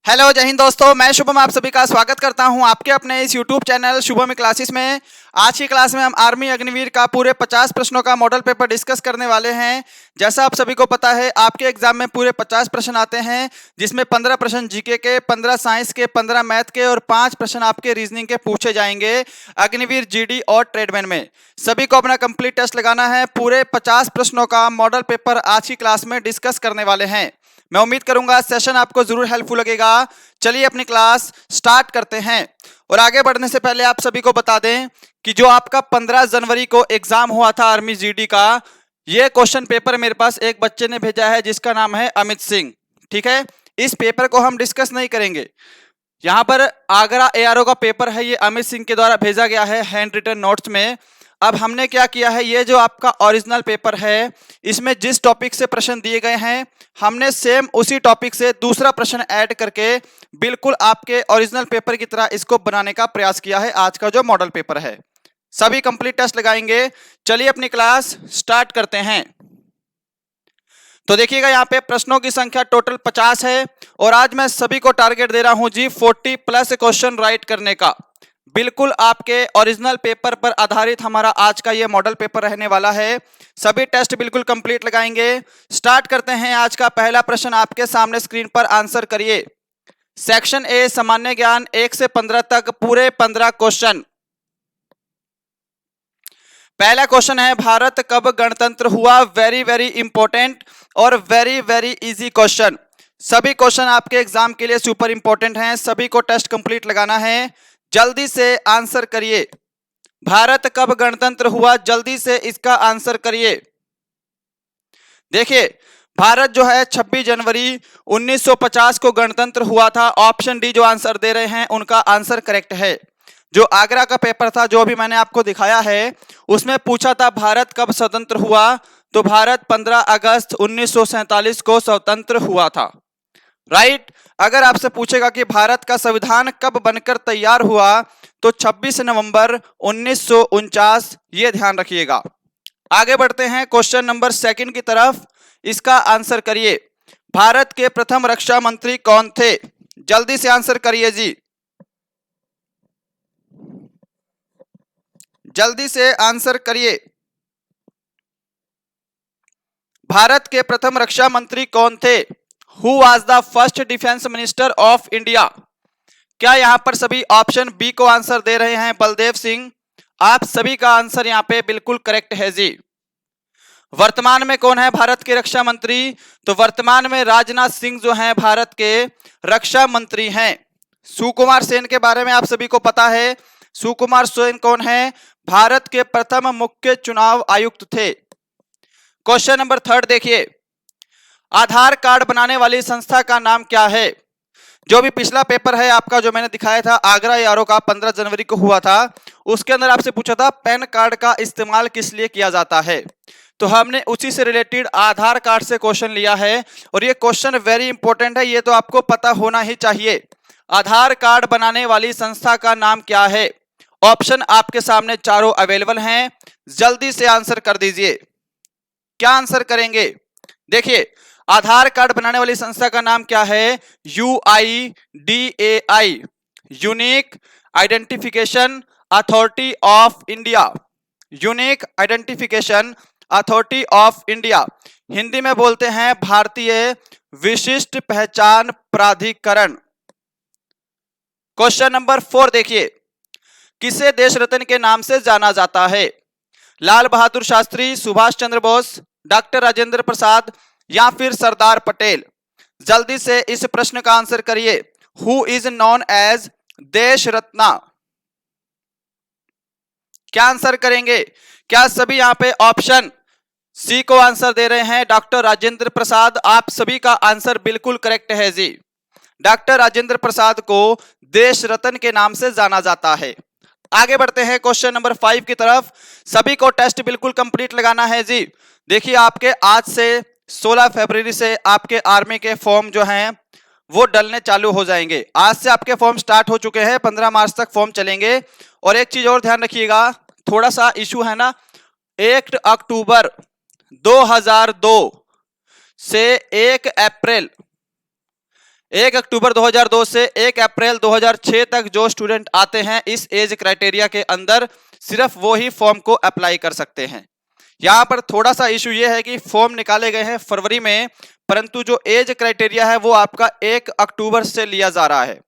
Hello जय हिंद दोस्तों, मैं शुभम आप सभी का स्वागत करता हूं आपके अपने इस यूट्यूब चैनल शुभम क्लासेस में। आज की क्लास में हम आर्मी अग्निवीर का पूरे 50 प्रश्नों का मॉडल पेपर डिस्कस करने वाले हैं। जैसा आप सभी को पता है, आपके एग्जाम में पूरे 50 प्रश्न आते हैं, जिसमें 15 प्रश्न जीके के, 15 साइंस के, 15 मैथ के और 5 प्रश्न आपके रीजनिंग के पूछे जाएंगे अग्निवीर जीडी और ट्रेडमैन में। सभी को अपना कंप्लीट टेस्ट लगाना है। पूरे 50 प्रश्नों का मॉडल पेपर आज की क्लास में डिस्कस करने वाले हैं। मैं उम्मीद करूंगा सेशन आपको जरूर हेल्पफुल लगेगा। चलिए अपनी क्लास स्टार्ट करते हैं। और आगे बढ़ने से पहले आप सभी को बता दें कि जो आपका 15 जनवरी को एग्जाम हुआ था आर्मी जीडी का, ये क्वेश्चन पेपर मेरे पास एक बच्चे ने भेजा है जिसका नाम है अमित सिंह। ठीक है, इस पेपर को हम डिस्कस नहीं करेंगे। यहाँ पर आगरा एआरओ का पेपर है, ये अमित सिंह के द्वारा भेजा गया है हैंड रिटन नोट्स में। अब हमने क्या किया है, ये जो आपका ओरिजिनल पेपर है, इसमें जिस टॉपिक से प्रश्न दिए गए हैं, हमने सेम उसी टॉपिक से दूसरा प्रश्न ऐड करके बिल्कुल आपके ओरिजिनल पेपर की तरह इसको बनाने का प्रयास किया है। आज का जो मॉडल पेपर है, सभी कंप्लीट टेस्ट लगाएंगे। चलिए अपनी क्लास स्टार्ट करते हैं। तो देखिएगा, यहाँ पे प्रश्नों की संख्या टोटल 50 है और आज मैं सभी को टारगेट दे रहा हूं जी 40 प्लस क्वेश्चन राइट करने का। बिल्कुल आपके ओरिजिनल पेपर पर आधारित हमारा आज का ये मॉडल पेपर रहने वाला है। सभी टेस्ट बिल्कुल कंप्लीट लगाएंगे। स्टार्ट करते हैं। आज का पहला प्रश्न आपके सामने स्क्रीन पर आंसर करिए। सेक्शन ए सामान्य ज्ञान 1 से 15 तक पूरे 15 क्वेश्चन। पहला क्वेश्चन है, भारत कब गणतंत्र हुआ? वेरी वेरी इंपॉर्टेंट और वेरी वेरी इजी क्वेश्चन। सभी क्वेश्चन आपके एग्जाम के लिए सुपर इंपॉर्टेंट हैं। सभी को टेस्ट कंप्लीट लगाना है। जल्दी से आंसर करिए। भारत कब गणतंत्र हुआ? जल्दी से इसका आंसर करिए। देखिए, भारत जो है 26 जनवरी 1950 को गणतंत्र हुआ था। ऑप्शन डी जो आंसर दे रहे हैं उनका आंसर करेक्ट है। जो आगरा का पेपर था, जो भी मैंने आपको दिखाया है, उसमें पूछा था भारत कब स्वतंत्र हुआ, तो भारत 15 अगस्त 1947 को स्वतंत्र हुआ था। राइट। अगर आपसे पूछेगा कि भारत का संविधान कब बनकर तैयार हुआ, तो 26 नवंबर 1949, ये ध्यान रखिएगा। आगे बढ़ते हैं क्वेश्चन नंबर सेकंड की तरफ। इसका आंसर करिए। भारत के प्रथम रक्षा मंत्री कौन थे? जल्दी से आंसर करिए जी, जल्दी से आंसर करिए। भारत के प्रथम रक्षा मंत्री कौन थे? Who was the first defence minister of India? क्या यहां पर सभी ऑप्शन बी को आंसर दे रहे हैं? बलदेव सिंह। आप सभी का आंसर यहां पे बिल्कुल करेक्ट है जी। वर्तमान में कौन है भारत के रक्षा मंत्री? तो वर्तमान में राजनाथ सिंह जो हैं भारत के रक्षा मंत्री हैं। सुकुमार सेन के बारे में आप सभी को पता है। सुकुमार सेन कौन है? भारत के प्रथम मुख्य चुनाव आयुक्त थे। क्वेश्चन नंबर थर्ड देखिए, आधार कार्ड बनाने वाली संस्था का नाम क्या है? जो भी पिछला पेपर है आपका, जो मैंने दिखाया था आगरा एआरओ का, 15 जनवरी को हुआ था, उसके अंदर आपसे पूछा था पैन कार्ड का इस्तेमाल किस लिए किया जाता है। तो हमने उसी से रिलेटेड आधार कार्ड से क्वेश्चन लिया है और ये क्वेश्चन वेरी इंपॉर्टेंट है, ये तो आपको पता होना ही चाहिए। आधार कार्ड बनाने वाली संस्था का नाम क्या है? ऑप्शन आपके सामने चारों अवेलेबल हैं। जल्दी से आंसर कर दीजिए। क्या आंसर करेंगे? देखिए, आधार कार्ड बनाने वाली संस्था का नाम क्या है? UIDAI, unique identification authority of India. Unique identification authority of India, Hindi में बोलते हैं भारतीय विशिष्ट पहचान प्राधिकरण। क्वेश्चन नंबर 4 देखिए, किसे देश रत्न के नाम से जाना जाता है? लाल बहादुर शास्त्री, सुभाष चंद्र बोस, डॉक्टर राजेंद्र प्रसाद या फिर सरदार पटेल? जल्दी से इस प्रश्न का आंसर करिए। हु इज नोन एज देश रत्ना? क्या आंसर करेंगे? क्या सभी यहां पे ऑप्शन सी को आंसर दे रहे हैं? डॉक्टर राजेंद्र प्रसाद। आप सभी का आंसर बिल्कुल करेक्ट है जी। डॉक्टर राजेंद्र प्रसाद को देश रत्न के नाम से जाना जाता है। आगे बढ़ते हैं क्वेश्चन नंबर 5 की तरफ। सभी को टेस्ट बिल्कुल कंप्लीट लगाना है जी। देखिए, आपके आज से 16 फरवरी से आपके आर्मी के फॉर्म जो हैं वो डलने चालू हो जाएंगे। आज से आपके फॉर्म स्टार्ट हो चुके हैं, 15 मार्च तक फॉर्म चलेंगे। और एक चीज और ध्यान रखिएगा, थोड़ा सा इशू है ना, 1 अक्टूबर 2002 से 1 अप्रैल 1 अक्टूबर 2002 से 1 अप्रैल 2006 तक जो स्टूडेंट आते हैं इस एज क्राइटेरिया के अंदर, सिर्फ वो ही फॉर्म को अप्लाई कर सकते हैं। यहाँ पर थोड़ा सा इशू ये है कि फॉर्म निकाले गए हैं फरवरी में, परंतु जो एज क्राइटेरिया है वो आपका 1 अक्टूबर से लिया जा रहा है।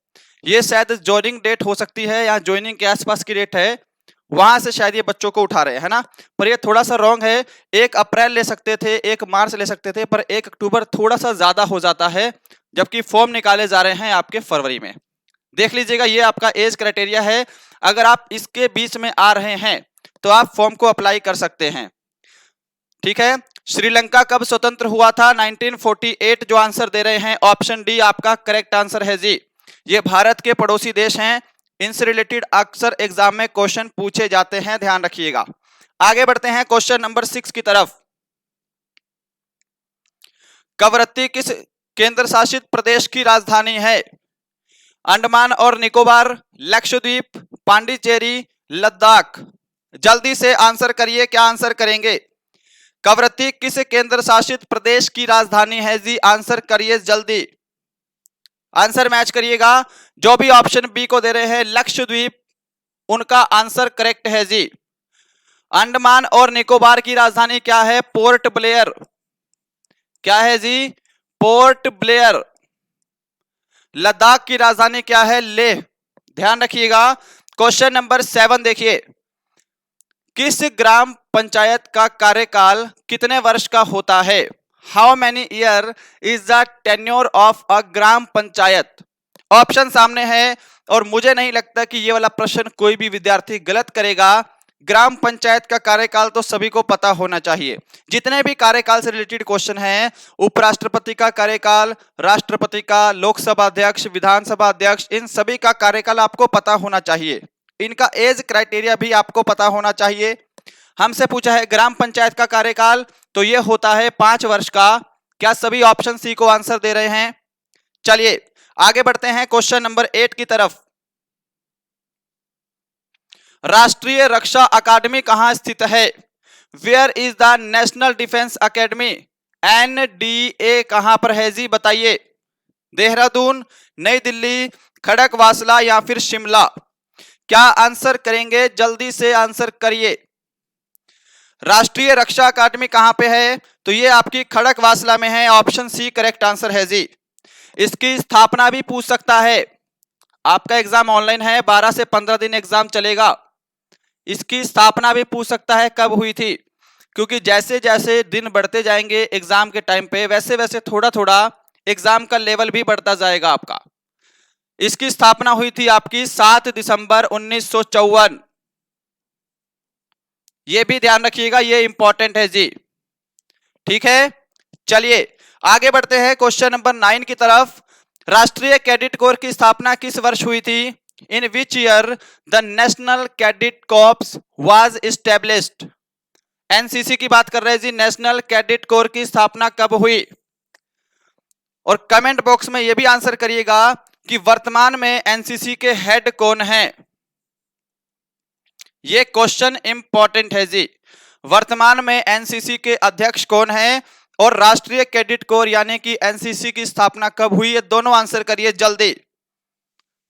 ये शायद ज्वाइनिंग डेट हो सकती है या ज्वाइनिंग के आसपास की डेट है, वहां से शायद ये बच्चों को उठा रहे हैं, है ना। पर ये थोड़ा सा रॉन्ग है। 1 अप्रैल ले सकते थे, 1 मार्च ले सकते थे, पर 1 अक्टूबर थोड़ा सा ज्यादा हो जाता है, जबकि फॉर्म निकाले जा रहे हैं आपके फरवरी में। देख लीजिएगा, ये आपका एज क्राइटेरिया है। अगर आप इसके बीच में आ रहे हैं तो आप फॉर्म को अप्लाई कर सकते हैं। ठीक है। श्रीलंका कब स्वतंत्र हुआ था? 1948 जो आंसर दे रहे हैं ऑप्शन डी आपका करेक्ट आंसर है जी। ये भारत के पड़ोसी देश हैं। इनसे रिलेटेड अक्सर एग्जाम में क्वेश्चन पूछे जाते हैं, ध्यान रखिएगा। आगे बढ़ते हैं क्वेश्चन नंबर 6 की तरफ। कवरत्ती किस केंद्र शासित प्रदेश की राजधानी है? अंडमान और निकोबार, लक्षद्वीप, पांडिचेरी, लद्दाख। जल्दी से आंसर करिए, क्या आंसर करेंगे? कवरत्ती किस केंद्र शासित प्रदेश की राजधानी है जी? आंसर करिए जल्दी, आंसर मैच करिएगा। जो भी ऑप्शन बी को दे रहे हैं लक्षद्वीप, उनका आंसर करेक्ट है जी। अंडमान और निकोबार की राजधानी क्या है? Port Blair. क्या है जी? Port Blair. लद्दाख की राजधानी क्या है? लेह। ध्यान रखिएगा। क्वेश्चन नंबर 7 देखिए, किस ग्राम पंचायत का कार्यकाल कितने वर्ष का होता है? How many year is the tenure of a gram panchayat? Option सामने है और मुझे नहीं लगता कि ये वाला प्रश्न कोई भी विद्यार्थी गलत करेगा। ग्राम पंचायत का कार्यकाल तो सभी को पता होना चाहिए। जितने भी कार्यकाल से रिलेटेड क्वेश्चन हैं, उपराष्ट्रपति का कार्यकाल, राष्ट्रपति का, लोकसभा अध्यक्ष, विधानसभा अध्यक्ष, इन सभी का कार्यकाल आपको पता होना चाहिए। इनका एज क्राइटेरिया भी आपको पता होना चाहिए। हमसे पूछा है ग्राम पंचायत का कार्यकाल, तो ये होता है 5 वर्ष का। क्या सभी ऑप्शन सी को आंसर दे रहे हैं? चलिए आगे बढ़ते हैं क्वेश्चन नंबर 8 की तरफ। राष्ट्रीय रक्षा अकादमी कहां स्थित है? Where is the National Defence Academy? NDA कहां पर है जी? बताइए। देहरादून, नई दिल्ली, खड़गवासला या फिर शिमला? क्या आंसर करेंगे? जल्दी से आंसर करिए। राष्ट्रीय रक्षा अकादमी कहां पे है? तो ये आपकी खड़गवासला में है। ऑप्शन सी करेक्ट आंसर है जी। इसकी स्थापना भी पूछ सकता है। आपका एग्जाम ऑनलाइन है, 12 से 15 दिन एग्जाम चलेगा। इसकी स्थापना भी पूछ सकता है कब हुई थी, क्योंकि जैसे जैसे दिन बढ़ते जाएंगे एग्जाम के टाइम पे, वैसे वैसे थोड़ा थोड़ा एग्जाम का लेवल भी बढ़ता जाएगा आपका। इसकी स्थापना हुई थी आपकी 7 दिसंबर 1954। ये भी ध्यान रखिएगा, ये इंपॉर्टेंट है जी। ठीक है, चलिए आगे बढ़ते हैं क्वेश्चन नंबर 9 की तरफ। राष्ट्रीय कैडेट कोर की स्थापना किस वर्ष हुई थी? In which year the national cadet corps was established? NCC की बात कर रहे हैं जी। नेशनल कैडेट कोर की स्थापना कब हुई? और कमेंट बॉक्स में यह भी आंसर करिएगा कि वर्तमान में एनसीसी के हेड कौन हैं। ये क्वेश्चन इंपॉर्टेंट है जी। वर्तमान में एनसीसी के अध्यक्ष कौन हैं और राष्ट्रीय कैडेट कोर यानी कि एनसीसी की स्थापना कब हुई? ये दोनों आंसर करिए जल्दी।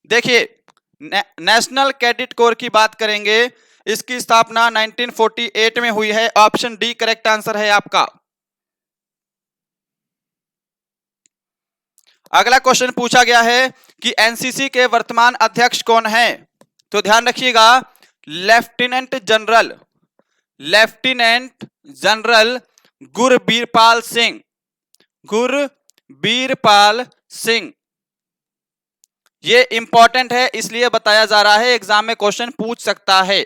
देखिए, नेशनल कैडेट कोर की बात करेंगे, इसकी स्थापना 1948 में हुई है। ऑप्शन डी करेक्ट आंसर है आपका। अगला क्वेश्चन पूछा गया है कि एनसीसी के वर्तमान अध्यक्ष कौन हैं? तो ध्यान रखिएगा, लेफ्टिनेंट जनरल गुरबीरपाल सिंह। ये इंपॉर्टेंट है, इसलिए बताया जा रहा है, एग्जाम में क्वेश्चन पूछ सकता है।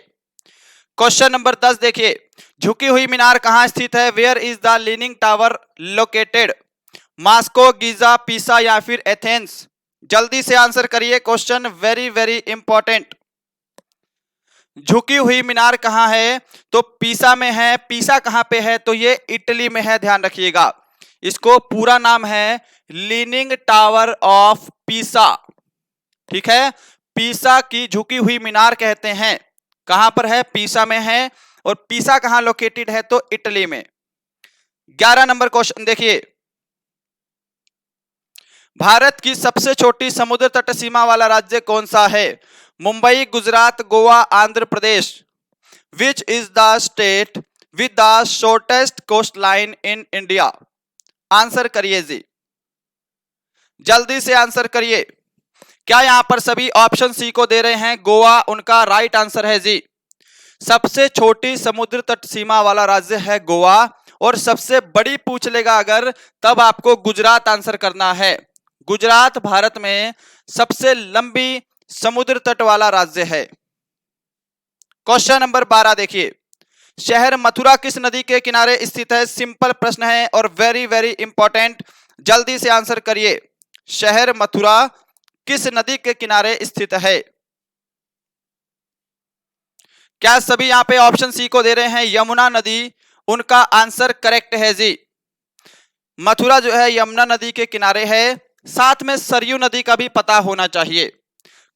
क्वेश्चन नंबर 10 देखिए, झुकी हुई मीनार कहां स्थित है? Where is the leaning tower located? Moscow, Giza, Pisa या फिर एथेंस? जल्दी से आंसर करिए, क्वेश्चन वेरी वेरी इंपॉर्टेंट। झुकी हुई मीनार कहां है? तो पीसा में है। पीसा कहां पे है? तो ये इटली में है, ध्यान रखिएगा। इसको पूरा नाम है लीनिंग टावर ऑफ पीसा। ठीक है, पीसा की झुकी हुई मीनार कहते हैं। कहां पर है? पीसा में है। और पीसा कहां लोकेटेड है? तो इटली में। 11 नंबर क्वेश्चन देखिए, भारत की सबसे छोटी समुद्र तट सीमा वाला राज्य कौन सा है? Mumbai, Gujarat, Goa, Andhra Pradesh. Which is the state with the shortest coastline in India? Answer करिए जी, जल्दी से आंसर करिए। क्या यहां पर सभी ऑप्शन सी को दे रहे हैं? गोवा उनका राइट आंसर है जी। सबसे छोटी समुद्र तट सीमा वाला राज्य है गोवा, और सबसे बड़ी पूछ लेगा अगर, तब आपको गुजरात आंसर करना है। गुजरात भारत में सबसे लंबी समुद्र तट वाला राज्य है। क्वेश्चन नंबर 12 देखिए, शहर मथुरा किस नदी के किनारे स्थित है? सिंपल प्रश्न है और वेरी वेरी इंपॉर्टेंट, जल्दी से आंसर करिए। शहर मथुरा किस नदी के किनारे स्थित है? क्या सभी यहां पे ऑप्शन सी को दे रहे हैं? यमुना नदी उनका आंसर करेक्ट है जी। मथुरा जो है यमुना नदी के किनारे है। साथ में सरयू नदी का भी पता होना चाहिए।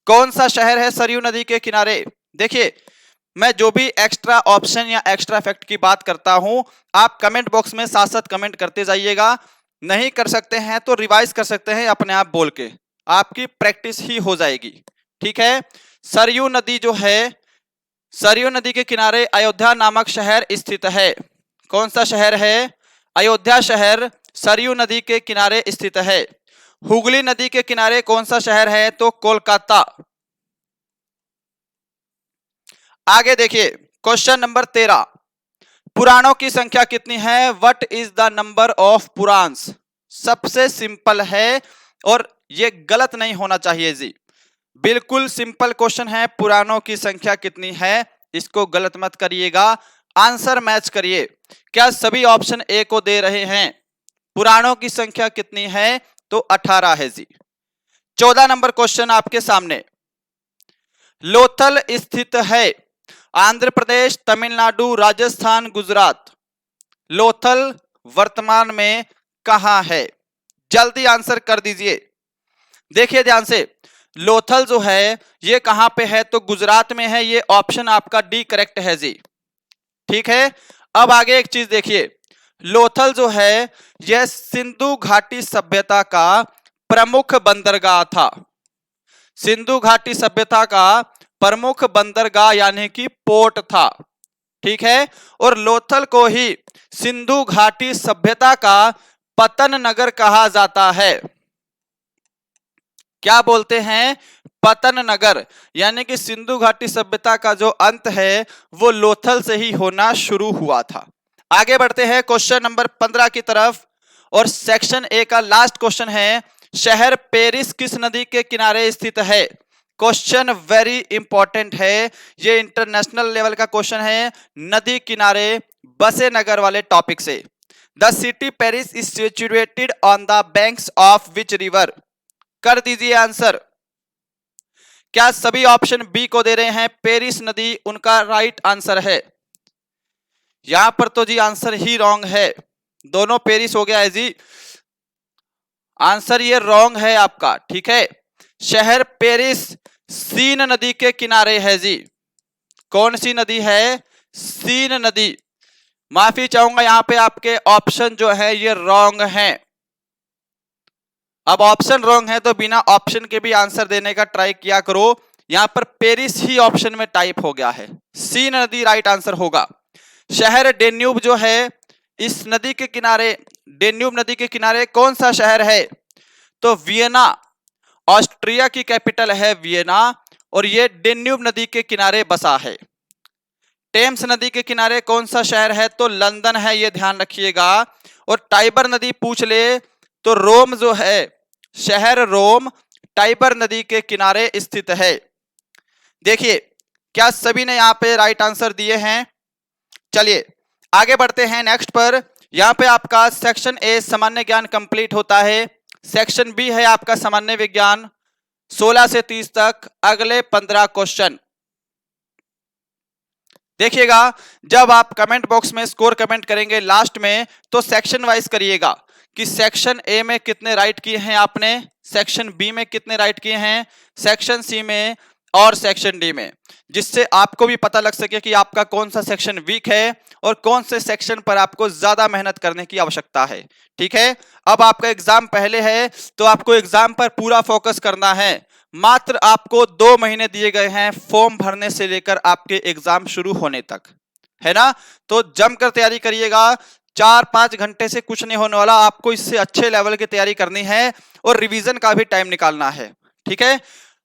कौन सा शहर है सरयू नदी के किनारे? देखिए, मैं जो भी एक्स्ट्रा ऑप्शन या एक्स्ट्रा फैक्ट की बात करता हूं, आप कमेंट बॉक्स में साथ साथ कमेंट करते जाइएगा। नहीं कर सकते हैं तो रिवाइज कर सकते हैं अपने आप बोल के, आपकी प्रैक्टिस ही हो जाएगी। ठीक है, सरयू नदी जो है, सरयू नदी के किनारे अयोध्या नामक शहर स्थित है। कौन सा शहर है? अयोध्या शहर सरयू नदी के किनारे स्थित है। हुगली नदी के किनारे कौन सा शहर है? तो कोलकाता। आगे देखिए, क्वेश्चन नंबर 13, पुराणों की संख्या कितनी है? What is the number of Puranas? सबसे सिंपल है और ये गलत नहीं होना चाहिए जी। बिल्कुल सिंपल क्वेश्चन है, पुराणों की संख्या कितनी है, इसको गलत मत करिएगा, आंसर मैच करिए। क्या सभी ऑप्शन ए को दे रहे हैं? पुराणों की संख्या कितनी है? तो 18 है जी। 14 नंबर क्वेश्चन आपके सामने, लोथल स्थित है आंध्र प्रदेश, तमिलनाडु, राजस्थान, गुजरात। लोथल वर्तमान में कहां है? जल्दी आंसर कर दीजिए। देखिए ध्यान से, लोथल जो है ये कहां पे है? तो गुजरात में है। ये ऑप्शन आपका डी करेक्ट है जी। ठीक है, अब आगे एक चीज देखिए, लोथल जो है यह सिंधु घाटी सभ्यता का प्रमुख बंदरगाह था। सिंधु घाटी सभ्यता का प्रमुख बंदरगाह यानी कि पोर्ट था। ठीक है, और लोथल को ही सिंधु घाटी सभ्यता का पतन नगर कहा जाता है। क्या बोलते हैं? पतन नगर, यानी कि सिंधु घाटी सभ्यता का जो अंत है वो लोथल से ही होना शुरू हुआ था। आगे बढ़ते हैं क्वेश्चन नंबर 15 की तरफ, और सेक्शन ए का लास्ट क्वेश्चन है, शहर पेरिस किस नदी के किनारे स्थित है? क्वेश्चन वेरी इंपॉर्टेंट है, ये इंटरनेशनल लेवल का क्वेश्चन है, नदी किनारे बसे नगर वाले टॉपिक से। The city Paris is situated on the banks of which river? कर दीजिए आंसर। क्या सभी ऑप्शन बी को दे रहे हैं? पेरिस नदी उनका राइट आंसर है। यहां पर तो जी आंसर ही रॉन्ग है, दोनों पेरिस हो गया है जी, आंसर ये रॉन्ग है आपका। ठीक है, शहर पेरिस सीन नदी के किनारे है जी। कौन सी नदी है? सीन नदी। माफी चाहूंगा, यहां पे आपके ऑप्शन जो है ये रॉन्ग है। अब ऑप्शन रॉन्ग है तो बिना ऑप्शन के भी आंसर देने का ट्राई किया करो। यहां पर पेरिस ही ऑप्शन में टाइप हो गया है, सीन नदी राइट आंसर होगा। शहर डेन्यूब जो है इस नदी के किनारे, डेन्यूब नदी के किनारे कौन सा शहर है? तो वियना, ऑस्ट्रिया की कैपिटल है वियना, और ये डेन्यूब नदी के किनारे बसा है। टेम्स नदी के किनारे कौन सा शहर है? तो लंदन है, ये ध्यान रखिएगा। और टाइबर नदी पूछ ले तो रोम जो है, शहर रोम टाइबर नदी के किनारे स्थित है। देखिए, क्या सभी ने यहां पे राइट आंसर दिए हैं? चलिए आगे बढ़ते हैं नेक्स्ट पर। यहां पे आपका सेक्शन ए सामान्य ज्ञान कंप्लीट होता है। सेक्शन बी है आपका सामान्य विज्ञान, 16 से 30 तक, अगले 15 क्वेश्चन। देखिएगा, जब आप कमेंट बॉक्स में स्कोर कमेंट करेंगे लास्ट में, तो सेक्शन वाइज करिएगा कि सेक्शन ए में कितने राइट किए हैं आपने, सेक्शन बी में कितने राइट किए हैं, सेक्शन सी में और सेक्शन डी में, जिससे आपको भी पता लग सके कि आपका कौन सा सेक्शन वीक है और कौन से सेक्शन पर आपको ज्यादा मेहनत करने की आवश्यकता है। ठीक है, अब आपका एग्जाम पहले है तो आपको एग्जाम पर पूरा फोकस करना है। मात्र आपको 2 महीने दिए गए हैं फॉर्म भरने से लेकर आपके एग्जाम शुरू होने तक, है ना। तो जमकर तैयारी करिएगा, 4-5 घंटे से कुछ नहीं होने वाला, आपको इससे अच्छे लेवल की तैयारी करनी है और रिवीजन का भी टाइम निकालना है। ठीक है,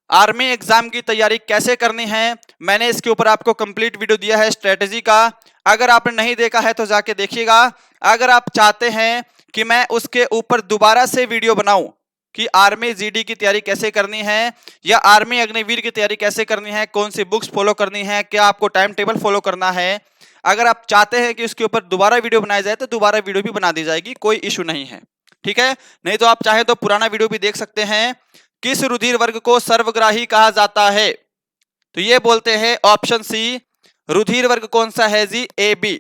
आर्मी एग्जाम की तैयारी कैसे करनी है मैंने इसके ऊपर आपको कंप्लीट वीडियो दिया है स्ट्रेटेजी का, अगर आपने नहीं देखा है तो जाके देखिएगा। अगर आप चाहते हैं कि मैं उसके ऊपर दोबारा से वीडियो बनाऊं कि आर्मी जीडी की तैयारी कैसे करनी है या आर्मी अग्निवीर की तैयारी कैसे करनी है, कौन सी बुक्स फॉलो करनी है, क्या आपको टाइम टेबल फॉलो करना है, अगर आप चाहते हैं कि उसके ऊपर दोबारा वीडियो बनाया जाए तो दोबारा वीडियो भी बना दी जाएगी, कोई इशू नहीं है। ठीक है, नहीं तो आप चाहे तो पुराना वीडियो भी देख सकते हैं। किस रुधिर वर्ग को सर्वग्राही कहा जाता है, तो ये बोलते हैं ऑप्शन सी, रुधिर वर्ग कौन सा है जी, ए बी।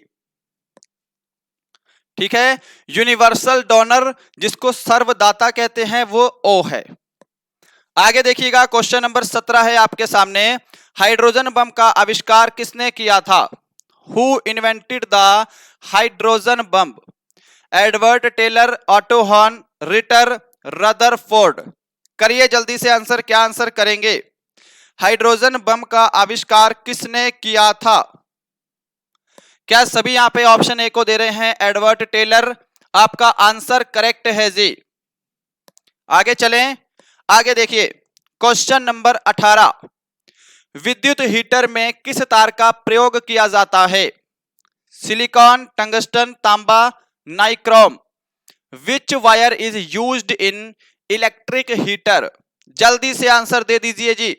ठीक है, यूनिवर्सल डोनर जिसको सर्वदाता कहते हैं वो ओ है। आगे देखिएगा, क्वेश्चन नंबर 17 है आपके सामने, हाइड्रोजन बम का आविष्कार किसने किया था? Who invented the hydrogen bomb? Edward Teller, auto horn, Ritter, Rutherford. करिए जल्दी से आंसर, क्या आंसर करेंगे? हाइड्रोजन बम का आविष्कार किसने किया था? क्या सभी यहां पे ऑप्शन ए को दे रहे हैं, एडवर्ड टेलर? आपका आंसर करेक्ट है जी। आगे चलें, आगे देखिए क्वेश्चन नंबर 18, विद्युत हीटर में किस तार का प्रयोग किया जाता है? सिलिकॉन, टंगस्टन, तांबा, nichrome. Which wire is used in electric heater? जल्दी से आंसर दे दीजिए जी।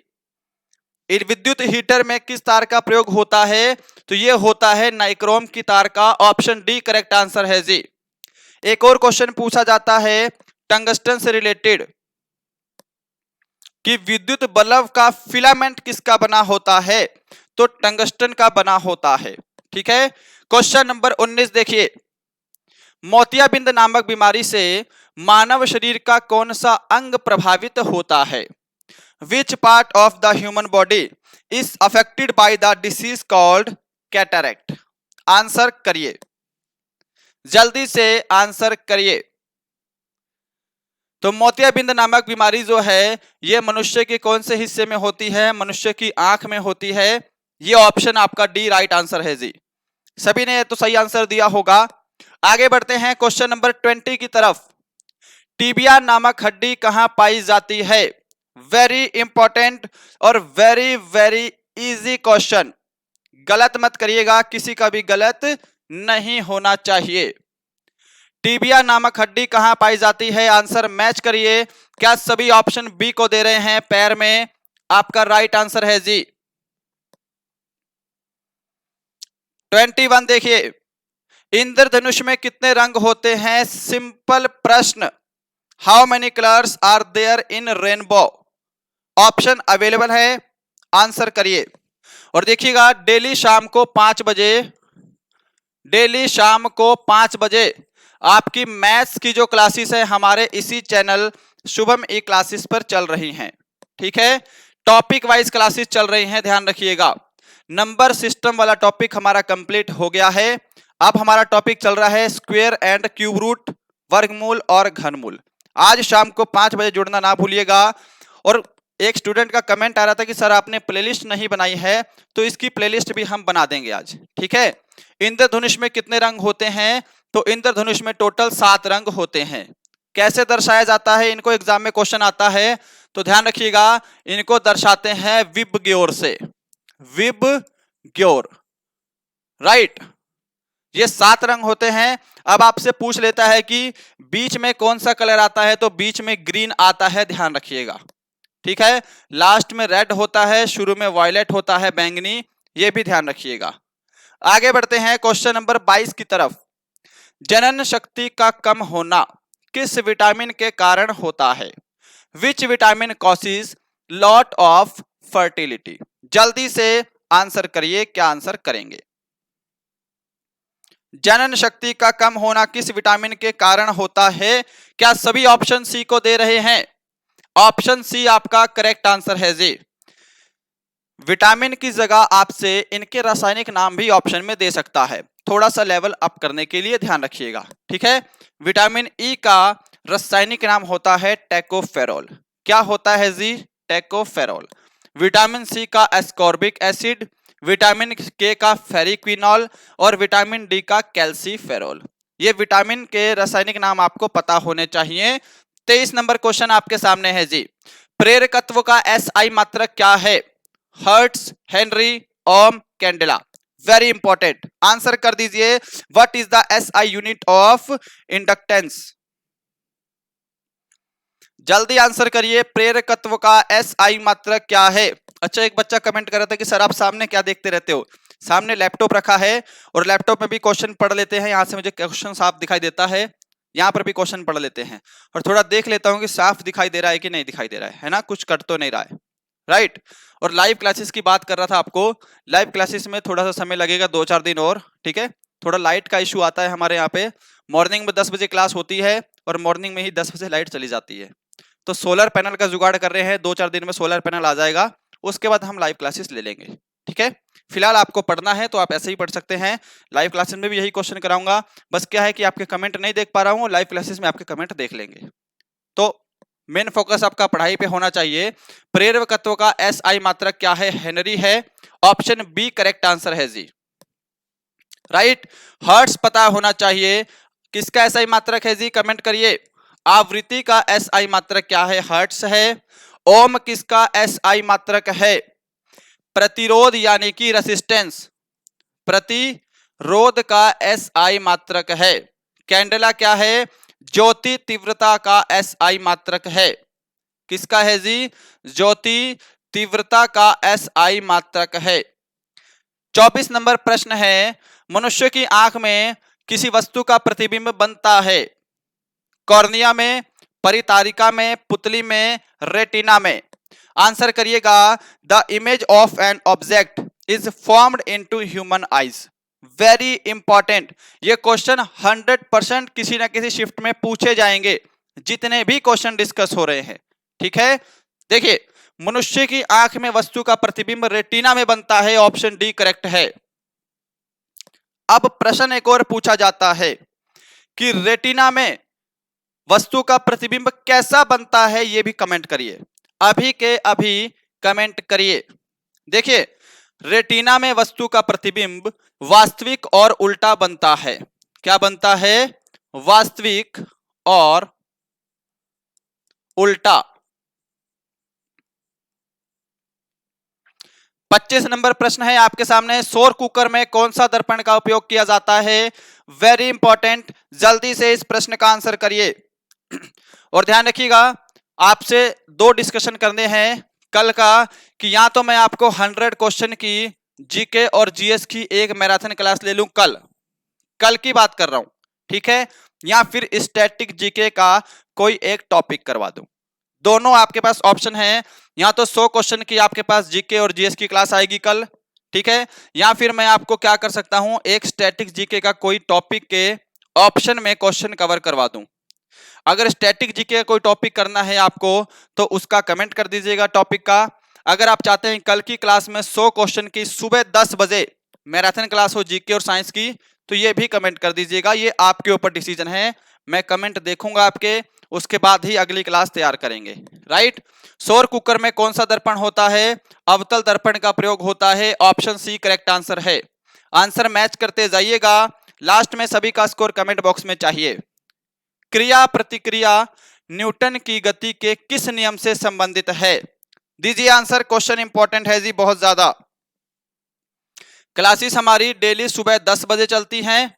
विद्युत हीटर में किस तार का प्रयोग होता है? तो ये होता है नाइक्रोम की तार का, ऑप्शन डी करेक्ट आंसर है जी। एक और क्वेश्चन पूछा जाता है टंगस्टन से रिलेटेड कि विद्युत बल्ब का फिलामेंट किसका बना होता है? तो टंगस्टन का बना होता है। ठीक है, क्वेश्चन नंबर 19 देखिए, मोतियाबिंद नामक बीमारी से मानव शरीर का कौन सा अंग प्रभावित होता है? Which part of the human body is affected by the disease called cataract? Answer करिए, जल्दी से आंसर करिए। तो मोतियाबिंद नामक बीमारी जो है ये मनुष्य के कौन से हिस्से में होती है? मनुष्य की आंख में होती है। ये ऑप्शन आपका डी राइट आंसर है जी। सभी ने तो सही आंसर दिया होगा। आगे बढ़ते हैं क्वेश्चन नंबर 20 की तरफ, टीबिया नामक हड्डी कहां पाई जाती है? वेरी इंपॉर्टेंट और वेरी वेरी इजी क्वेश्चन, गलत मत करिएगा, किसी का भी गलत नहीं होना चाहिए। टीबिया नामक हड्डी कहां पाई जाती है? आंसर मैच करिए। क्या सभी ऑप्शन बी को दे रहे हैं, पैर में? आपका राइट आंसर है जी। 21 देखिए, इंद्रधनुष में कितने रंग होते हैं? सिंपल प्रश्न, how many colours are there in rainbow? Option available है, आंसर करिए। और देखिएगा डेली शाम को 5 बजे, डेली शाम को 5 बजे आपकी मैथ्स की जो क्लासेस है हमारे इसी चैनल शुभम ई क्लासेस पर चल रही हैं। ठीक है, टॉपिक वाइज क्लासेस चल रही हैं, ध्यान रखिएगा। नंबर सिस्टम वाला टॉपिक हमारा कंप्लीट हो गया है। अब हमारा टॉपिक चल रहा है स्क्वायर एंड क्यूब रूट, वर्गमूल और घनमूल। आज शाम को 5 बजे जुड़ना ना भूलिएगा। और एक स्टूडेंट का कमेंट आ रहा था कि सर आपने प्लेलिस्ट नहीं बनाई है, तो इसकी प्लेलिस्ट भी हम बना देंगे आज। ठीक है, इंद्रधनुष में कितने रंग होते हैं? तो इंद्रधनुष में टोटल 7 रंग होते हैं। कैसे दर्शाया जाता है? इनको एग्जाम में क्वेश्चन आता है, तो ध्यान रखिएगा, इनको दर्शाते हैं विबग्योर से, विबग्योर, राइट। ये 7 रंग होते हैं। अब आपसे पूछ लेता है कि बीच में कौन सा कलर आता है, तो बीच में ग्रीन आता है, ध्यान रखिएगा। ठीक है, लास्ट में रेड होता है, शुरू में वायलेट होता है, बैंगनी, ये भी ध्यान रखिएगा। आगे बढ़ते हैं क्वेश्चन नंबर 22 की तरफ, जनन शक्ति का कम होना किस विटामिन के कारण होता है? Which vitamin causes lot of fertility? जल्दी से आंसर करिए, क्या आंसर करेंगे? जनन शक्ति का कम होना किस विटामिन के कारण होता है? क्या सभी ऑप्शन सी को दे रहे हैं? ऑप्शन सी आपका करेक्ट आंसर है जी। विटामिन की जगह आपसे इनके रासायनिक नाम भी ऑप्शन में दे सकता है, थोड़ा सा लेवल अप करने के लिए ध्यान रखिएगा, ठीक है। विटामिन ई का रासायनिक नाम होता है टैकोफेरोल। क्या होता है जी? टैकोफेरोल। विटामिन सी का एस्कॉर्बिक एसिड, विटामिन के का फेरिक्विनॉल और विटामिन डी का कैल्सीफेरोल। ये विटामिन के रासायनिक नाम आपको पता होने चाहिए। 23 नंबर क्वेश्चन आपके सामने है जी। प्रेरकत्व का एसआई मात्रक क्या है? हर्ट्ज, हेनरी, ओम, कैंडेला। वेरी इंपॉर्टेंट, आंसर कर दीजिए। What is the SI unit of inductance? जल्दी आंसर करिए, प्रेरकत्व का एसआई मात्रक क्या है? अच्छा, एक बच्चा कमेंट कर रहा था कि सर आप सामने क्या देखते रहते हो? सामने लैपटॉप रखा है और लैपटॉप में भी क्वेश्चन पढ़ लेते हैं, यहां से मुझे क्वेश्चन साफ दिखाई देता है, यहां पर भी क्वेश्चन पढ़ लेते हैं और थोड़ा देख लेता हूं कि साफ दिखाई दे रहा है कि नहीं दिखाई दे रहा है ना, कुछ कट तो नहीं रहा है, राइट। और लाइव क्लासेस की बात कर रहा था आपको, लाइव क्लासेस में थोड़ा सा समय लगेगा, 2-4 दिन और, ठीक है। थोड़ा लाइट का इशू आता है हमारे यहाँ पे, मॉर्निंग में 10 बजे क्लास होती है और मॉर्निंग में ही 10 बजे लाइट चली जाती है, तो सोलर पैनल का जुगाड़ कर रहे हैं, 2-4 दिन में सोलर पैनल आ जाएगा, उसके बाद हम लाइव क्लासेस ले लेंगे, ठीक है। फिलहाल आपको पढ़ना है तो आप ऐसे ही पढ़ सकते हैं, लाइव क्लासेस में भी यही क्वेश्चन कराऊंगा, बस क्या है कि आपके कमेंट नहीं देख पा रहा हूँ, लाइव क्लासेस में आपके कमेंट देख लेंगे। तो मेन फोकस आपका पढ़ाई पे होना चाहिए। प्रेरकत्व का एसआई मात्रक क्या है? हेनरी है, ऑप्शन बी करेक्ट आंसर है जी, राइट। हर्ट्ज पता होना चाहिए, किसका एसआई मात्रक है जी? कमेंट करिए। आवृत्ति का एसआई मात्रक क्या है? हर्ट्ज है। ओम किसका एसआई मात्रक है? प्रतिरोध यानी कि रेसिस्टेंस, प्रतिरोध का एसआई मात्रक है। कैंडेला क्या है? ज्योति तीव्रता का एसआई मात्रक है। किसका है जी? ज्योति तीव्रता का एसआई मात्रक है। 24 नंबर प्रश्न है, मनुष्य की आंख में किसी वस्तु का प्रतिबिंब बनता है? कॉर्निया में, परितारिका में, पुतली में, रेटिना में। आंसर करिएगा। The image of an object is formed into human eyes. Very important, ये क्वेश्चन 100% किसी ना किसी शिफ्ट में पूछे जाएंगे, जितने भी क्वेश्चन डिस्कस हो रहे हैं, ठीक है। देखिए, मनुष्य की आंख में वस्तु का प्रतिबिंब रेटिना में बनता है, ऑप्शन डी करेक्ट है। अब प्रश्न एक और पूछा जाता है कि रेटिना में वस्तु का प्रतिबिंब कैसा बनता है, यह भी कमेंट करिए, अभी के अभी कमेंट करिए। देखिए, रेटिना में वस्तु का प्रतिबिंब वास्तविक और उल्टा बनता है। क्या बनता है? वास्तविक और उल्टा। 25 नंबर प्रश्न है आपके सामने, सौर कुकर में कौन सा दर्पण का उपयोग किया जाता है? वेरी इंपॉर्टेंट, जल्दी से इस प्रश्न का आंसर करिए। और ध्यान रखिएगा, आपसे 2 डिस्कशन करने हैं कल का, कि या तो मैं आपको 100 क्वेश्चन की जीके और जीएस की एक मैराथन क्लास ले लूं, कल की बात कर रहा हूं, ठीक है, या फिर स्टैटिक जीके का कोई एक टॉपिक करवा दूं। दोनों आपके पास ऑप्शन है, या तो 100 क्वेश्चन की आपके पास जीके और जीएस की क्लास आएगी कल, ठीक है, या फिर मैं आपको क्या कर सकता हूं, एक स्टैटिक जीके का कोई टॉपिक के ऑप्शन में क्वेश्चन कवर करवा दूं। अगर स्टैटिक जीके का कोई टॉपिक करना है आपको तो उसका कमेंट कर दीजिएगा टॉपिक का। अगर आप चाहते हैं कल की क्लास में 100 क्वेश्चन की सुबह 10 बजे मैराथन क्लास हो जीके और साइंस की, तो ये भी कमेंट कर दीजिएगा, ये आपके ऊपर डिसीजन है, मैं कमेंट देखूंगा आपके, उसके बाद ही अगली क्लास तैयार करेंगे, राइट। सौर कुकर में कौन सा दर्पण होता है? अवतल दर्पण का प्रयोग होता है, ऑप्शन सी करेक्ट आंसर है। आंसर मैच करते जाइएगा, लास्ट में सभी का स्कोर कमेंट बॉक्स में चाहिए। क्रिया प्रतिक्रिया न्यूटन की गति के किस नियम से संबंधित है? दीजिए आंसर, क्वेश्चन इंपॉर्टेंट है जी, बहुत ज्यादा। क्लासेस हमारी डेली सुबह 10 बजे चलती हैं,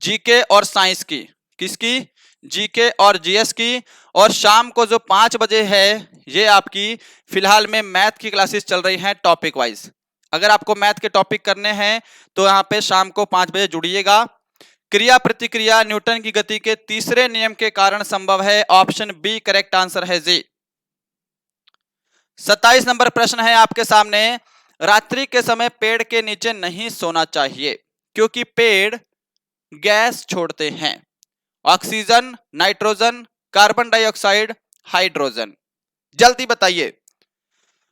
जीके और साइंस की, किसकी? जीके और जीएस की, और शाम को जो 5 बजे है ये आपकी फिलहाल में मैथ की क्लासेस चल रही हैं टॉपिक वाइज। अगर आपको मैथ के टॉपिक करने हैं तो यहाँ पे शाम को 5 बजे जुड़िएगा। क्रिया प्रतिक्रिया न्यूटन की गति के तीसरे नियम के कारण संभव है, ऑप्शन बी करेक्ट आंसर है जी। 27 नंबर प्रश्न है आपके सामने, रात्रि के समय पेड़ के नीचे नहीं सोना चाहिए क्योंकि पेड़ गैस छोड़ते हैं, oxygen, nitrogen, carbon dioxide, hydrogen. जल्दी बताइए।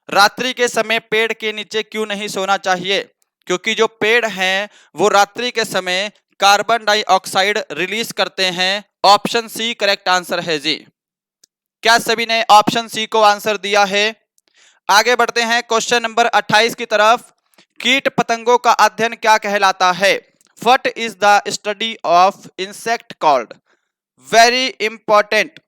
रात्रि के समय पेड़ के नीचे क्यों नहीं सोना चाहिए? क्योंकि जो पेड़ हैं वो रात्रि के समय कार्बन डाइऑक्साइड रिलीज करते हैं। ऑप्शन सी करेक्ट आंसर है जी। क्या सभी ने ऑप्शन सी को आंसर दिया है? आगे बढ़ते हैं क्वेश्चन नंबर 28 की तरफ। कीट पतंगों का अध्ययन क्या कहलाता है? What is the study of insect called? Very important.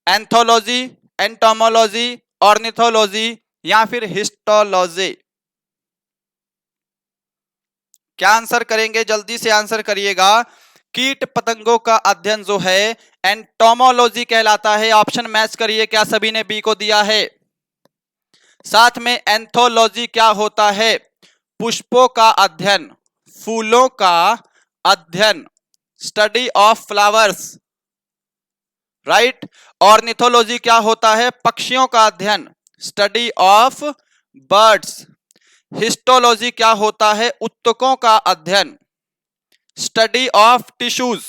Anthology, entomology, ornithology या फिर हिस्टोलॉजी? क्या आंसर करेंगे? जल्दी से आंसर करिएगा। कीट पतंगों का अध्ययन जो है एंटोमोलॉजी कहलाता है। ऑप्शन मैच करिए। क्या सभी ने बी को दिया है? साथ में एंथोलॉजी क्या होता है? पुष्पों का अध्ययन, फूलों का अध्ययन, study of flowers, right. Ornithology क्या होता है? पक्षियों का अध्ययन, स्टडी ऑफ बर्ड्स। हिस्टोलॉजी क्या होता है? उत्तकों का अध्ययन, स्टडी ऑफ टिश्यूज,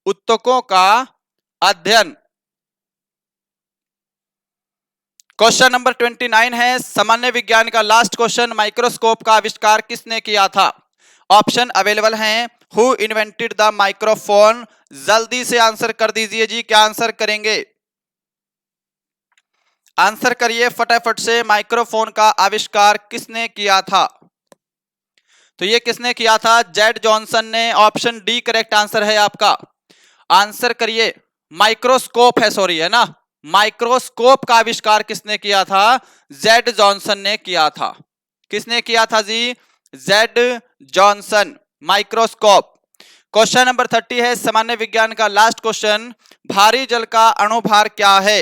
उत्तकों का अध्ययन। क्वेश्चन नंबर 29 है सामान्य विज्ञान का लास्ट क्वेश्चन। माइक्रोस्कोप का आविष्कार किसने किया था? ऑप्शन अवेलेबल हैं। Who invented the microphone? जल्दी से आंसर कर दीजिए जी। क्या आंसर करेंगे? आंसर करिए फटाफट से। माइक्रोफोन का आविष्कार किसने किया था? तो ये किसने किया था? जेड जॉनसन ने। ऑप्शन डी करेक्ट आंसर है आपका। आंसर करिए। माइक्रोस्कोप है, सॉरी, है ना। माइक्रोस्कोप का आविष्कार किसने किया था? जेड जॉनसन ने किया था। किसने किया था जी? Z Johnson. Microscope. Question number 30 है सामान्य विज्ञान का लास्ट क्वेश्चन। भारी जल का अणुभार क्या है?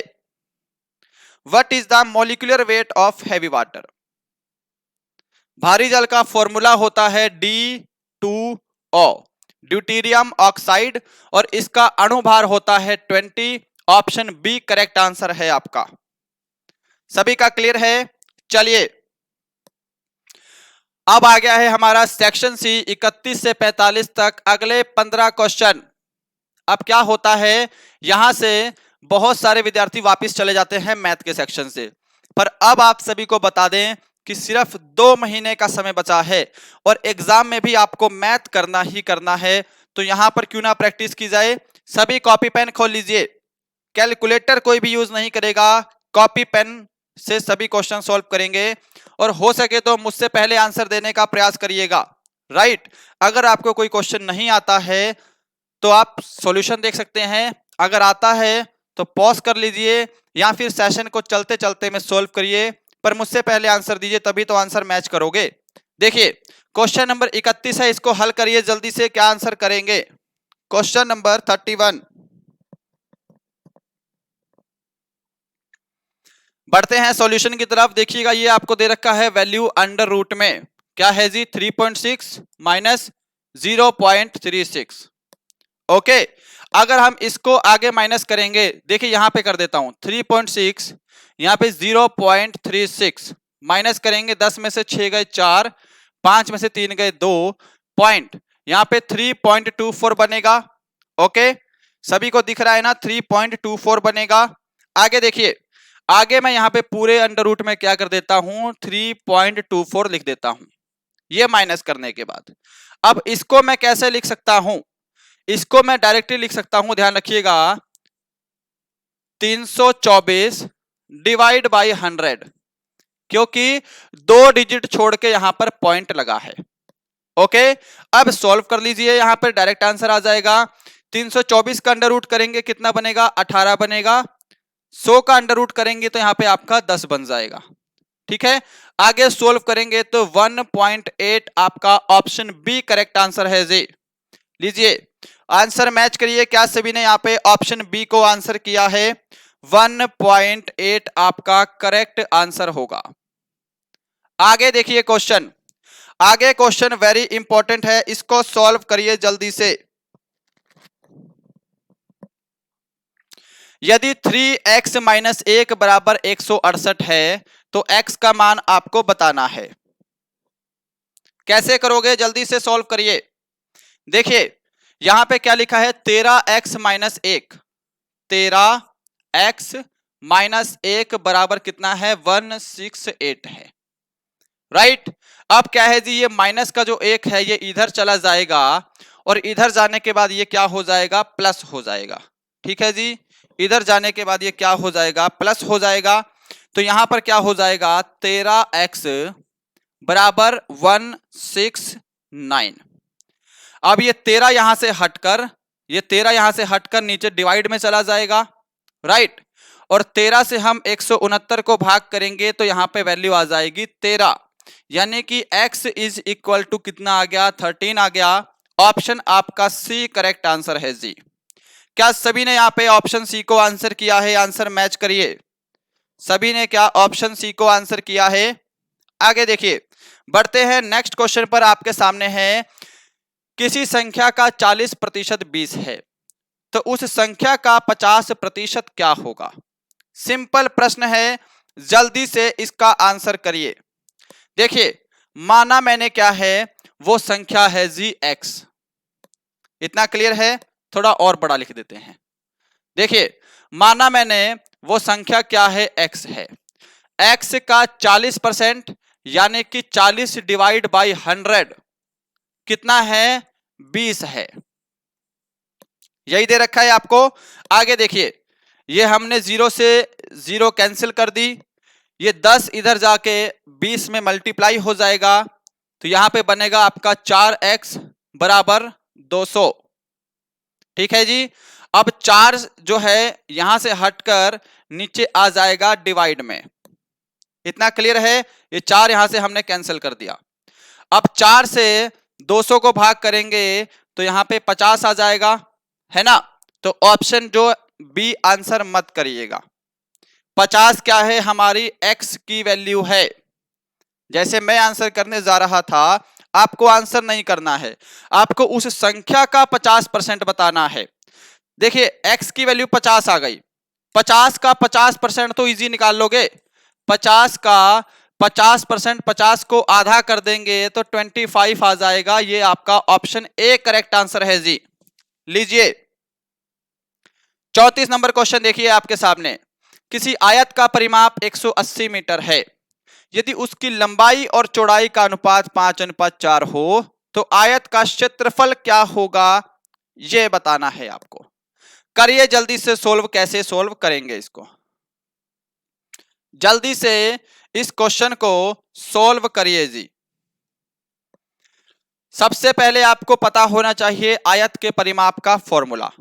What is the molecular weight of heavy water? भारी जल का फॉर्मूला होता है D2O, ड्यूटीरियम ऑक्साइड, और इसका अणुभार होता है 20। ऑप्शन बी करेक्ट आंसर है आपका। सभी का क्लियर है? चलिए अब आ गया है हमारा सेक्शन सी 31 से 45 तक। अगले 15 क्वेश्चन। अब क्या होता है, यहां से बहुत सारे विद्यार्थी वापस चले जाते हैं मैथ के सेक्शन से, पर अब आप सभी को बता दें कि सिर्फ 2 महीने का समय बचा है और एग्जाम में भी आपको मैथ करना ही करना है। तो यहां पर क्यों ना प्रैक्टिस की जाए। सभी कॉपी पेन खोल लीजिए। कैलकुलेटर कोई भी यूज नहीं करेगा, कॉपी पेन से सभी क्वेश्चन सॉल्व करेंगे और हो सके तो मुझसे पहले आंसर देने का प्रयास करिएगा, राइट। अगर आपको कोई क्वेश्चन नहीं आता है तो आप सॉल्यूशन देख सकते हैं, अगर आता है तो पॉज कर लीजिए या फिर सेशन को चलते चलते में सॉल्व करिए, पर मुझसे पहले आंसर दीजिए, तभी तो आंसर मैच करोगे। देखिए क्वेश्चन नंबर 31 है, इसको हल करिए जल्दी से। क्या आंसर करेंगे? Question number 31। बढ़ते हैं सॉल्यूशन की तरफ। देखिएगा ये आपको दे रखा है वैल्यू अंडर रूट में। क्या है जी? 3.6 माइनस 0.36। ओके, अगर हम इसको आगे माइनस करेंगे, देखिए यहां पे कर देता हूं 3.6, यहां पे 0.36 माइनस करेंगे। 10 में से 6 गए 4, 5 में से 3 गए 2 पॉइंट, यहां पे 3.24 बनेगा। ओके, सभी को दिख रहा है ना? 3.24 बनेगा। आगे देखिए, आगे मैं यहां पे पूरे अंडर रूट में क्या कर देता हूं? 3.24 लिख देता हूं, ये माइनस करने के बाद। अब इसको मैं कैसे लिख सकता हूं? इसको मैं डायरेक्टली लिख सकता हूं, ध्यान रखिएगा, 324 डिवाइड बाई 100, क्योंकि 2 डिजिट छोड़ के यहां पर पॉइंट लगा है। ओके, अब सॉल्व कर लीजिए, यहां पर डायरेक्ट आंसर आ जाएगा। 324 का अंडर रूट करेंगे कितना बनेगा? 18 बनेगा। 100 का अंडर रूट करेंगे तो यहां पे आपका 10 बन जाएगा। ठीक है, आगे सोल्व करेंगे तो 1.8 आपका ऑप्शन बी करेक्ट आंसर है जी। लीजिए आंसर मैच करिए। क्या सभी ने यहां पे ऑप्शन बी को आंसर किया है? 1.8 आपका करेक्ट आंसर होगा। आगे देखिए क्वेश्चन, आगे क्वेश्चन वेरी इंपॉर्टेंट है, इसको सॉल्व करिए जल्दी से। यदि 3x माइनस 1 बराबर 168 है तो x का मान आपको बताना है। कैसे करोगे? जल्दी से सॉल्व करिए। देखिए यहां पे क्या लिखा है? 13x माइनस 1, 13x -1 बराबर कितना है 168 है। राइट। अब क्या है जी, ये माइनस का जो 1 है ये इधर चला जाएगा और इधर जाने के बाद ये क्या हो जाएगा, प्लस हो जाएगा। ठीक है जी, इधर जाने के बाद ये क्या हो जाएगा, प्लस हो जाएगा। तो यहां पर क्या हो जाएगा 13x बराबर 169। अब ये 13 यहां से हटकर, ये 13 यहां से हटकर नीचे डिवाइड में चला जाएगा। राइट। और 13 से हम 169 को भाग करेंगे तो यहां पे वैल्यू आ जाएगी 13, यानी कि x इज इक्वल टू कितना आ गया 13 आ गया। ऑप्शन आपका सी करेक्ट आंसर है जी। क्या सभी ने यहाँ पे ऑप्शन सी को आंसर किया है? आंसर मैच करिए। सभी ने क्या ऑप्शन सी को आंसर किया है? आगे देखिए, बढ़ते हैं नेक्स्ट क्वेश्चन पर। आपके सामने है किसी संख्या का 40% 20 है तो उस संख्या का 50% क्या होगा? सिंपल प्रश्न है, जल्दी से इसका आंसर करिए। देखिए, माना मैंने क्या है, वो संख्या है जी x। इतना क्लियर है? थोड़ा और बड़ा लिख देते हैं। देखिए, माना मैंने वो संख्या क्या है, x है। x का 40% यानी कि 40 डिवाइड बाई 100 कितना है, 20 है। यही दे रखा है आपको। आगे देखिए, ये हमने 0 से 0 कैंसिल कर दी, ये 10 इधर जाके 20 में मल्टीप्लाई हो जाएगा तो यहां पे बनेगा आपका 4x बराबर 200। ठीक है जी। अब 4 जो है यहां से हटकर नीचे आ जाएगा डिवाइड में। इतना क्लियर है? ये 4 यहां से हमने कैंसिल कर दिया। अब 4 से 200 को भाग करेंगे तो यहां पे 50 आ जाएगा, है ना। तो ऑप्शन जो बी आंसर मत करिएगा। 50 क्या है, हमारी x की वैल्यू है। जैसे मैं आंसर करने जा रहा था, आपको आंसर नहीं करना है, आपको उस संख्या का 50% बताना है। देखिए, x की वैल्यू 50 आ गई, 50 का 50% तो इजी निकाल लोगे। 50 का 50%, 50 को आधा कर देंगे तो 25 आ जाएगा। ये आपका ऑप्शन ए करेक्ट आंसर है जी। लीजिए 34 नंबर क्वेश्चन देखिए आपके सामने। किसी आयत का परिमाप 180 मीटर है, यदि उसकी लंबाई और चौड़ाई का अनुपात 5:4 हो तो आयत का क्षेत्रफल क्या होगा, यह बताना है आपको। करिए जल्दी से सोल्व। कैसे सोल्व करेंगे इसको, जल्दी से इस क्वेश्चन को सोल्व करिए जी। सबसे पहले आपको पता होना चाहिए आयत के परिमाप का फॉर्मूला।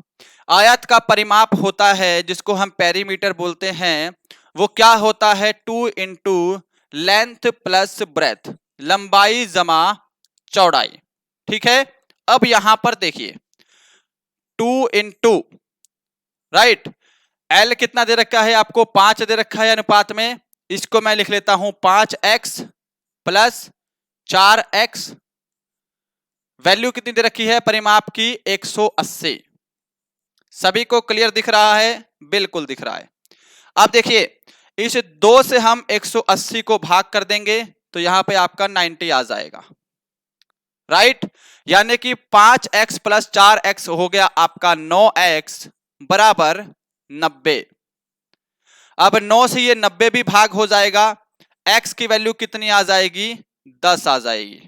आयत का परिमाप होता है जिसको हम पेरीमीटर बोलते हैं, वो क्या होता है 2 इंटू लेंथ प्लस ब्रेथ, लंबाई जमा चौड़ाई। ठीक है। अब यहां पर देखिए 2 इंटू, राइट, एल कितना दे रखा है आपको, 5 दे रखा है अनुपात में। इसको मैं लिख लेता हूं 5x प्लस 4x। वैल्यू कितनी दे रखी है परिमाप की, 180। सभी को क्लियर दिख रहा है? बिल्कुल दिख रहा है। अब देखिए, इस 2 से हम 180 को भाग कर देंगे तो यहां पे आपका 90 आ जाएगा। राइट। यानी कि 5x प्लस 4x हो गया आपका 9x बराबर 90। अब 9 से ये 90 भी भाग हो जाएगा, x की वैल्यू कितनी आ जाएगी, 10 आ जाएगी।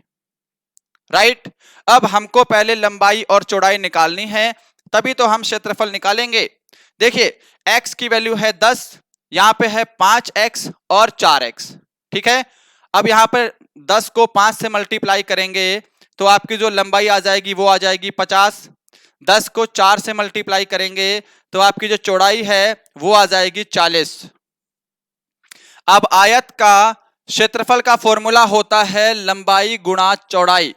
राइट। अब हमको पहले लंबाई और चौड़ाई निकालनी है, तभी तो हम क्षेत्रफल निकालेंगे। देखिए, x की वैल्यू है 10, यहां पे है 5x और 4x। ठीक है। अब यहां पर 10 को 5 से मल्टीप्लाई करेंगे तो आपकी जो लंबाई आ जाएगी वो आ जाएगी 50। 10 को 4 से मल्टीप्लाई करेंगे तो आपकी जो चौड़ाई है वो आ जाएगी 40। अब आयत का क्षेत्रफल का फॉर्मूला होता है लंबाई गुणा चौड़ाई।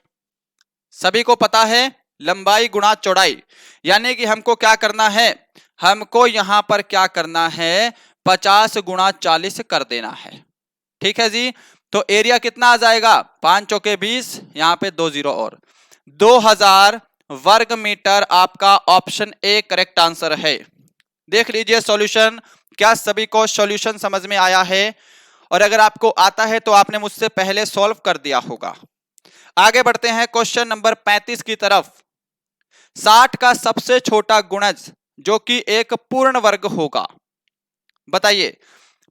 सभी को पता है, लंबाई गुणा चौड़ाई। यानी कि हमको क्या करना है, हमको यहां पर क्या करना है, 50 गुणा 40 कर देना है। ठीक है जी। तो एरिया कितना आ जाएगा, 5 चौके 20, यहां पे 2 जीरो और 2000 वर्ग मीटर आपका ऑप्शन ए करेक्ट आंसर है। देख लीजिए सॉल्यूशन। क्या सभी को सॉल्यूशन समझ में आया है? और अगर आपको आता है तो आपने मुझसे पहले सॉल्व कर दिया होगा। आगे बढ़ते हैं क्वेश्चन नंबर 35 की तरफ। 60 का सबसे छोटा गुणज जो कि एक पूर्ण वर्ग होगा, बताइए,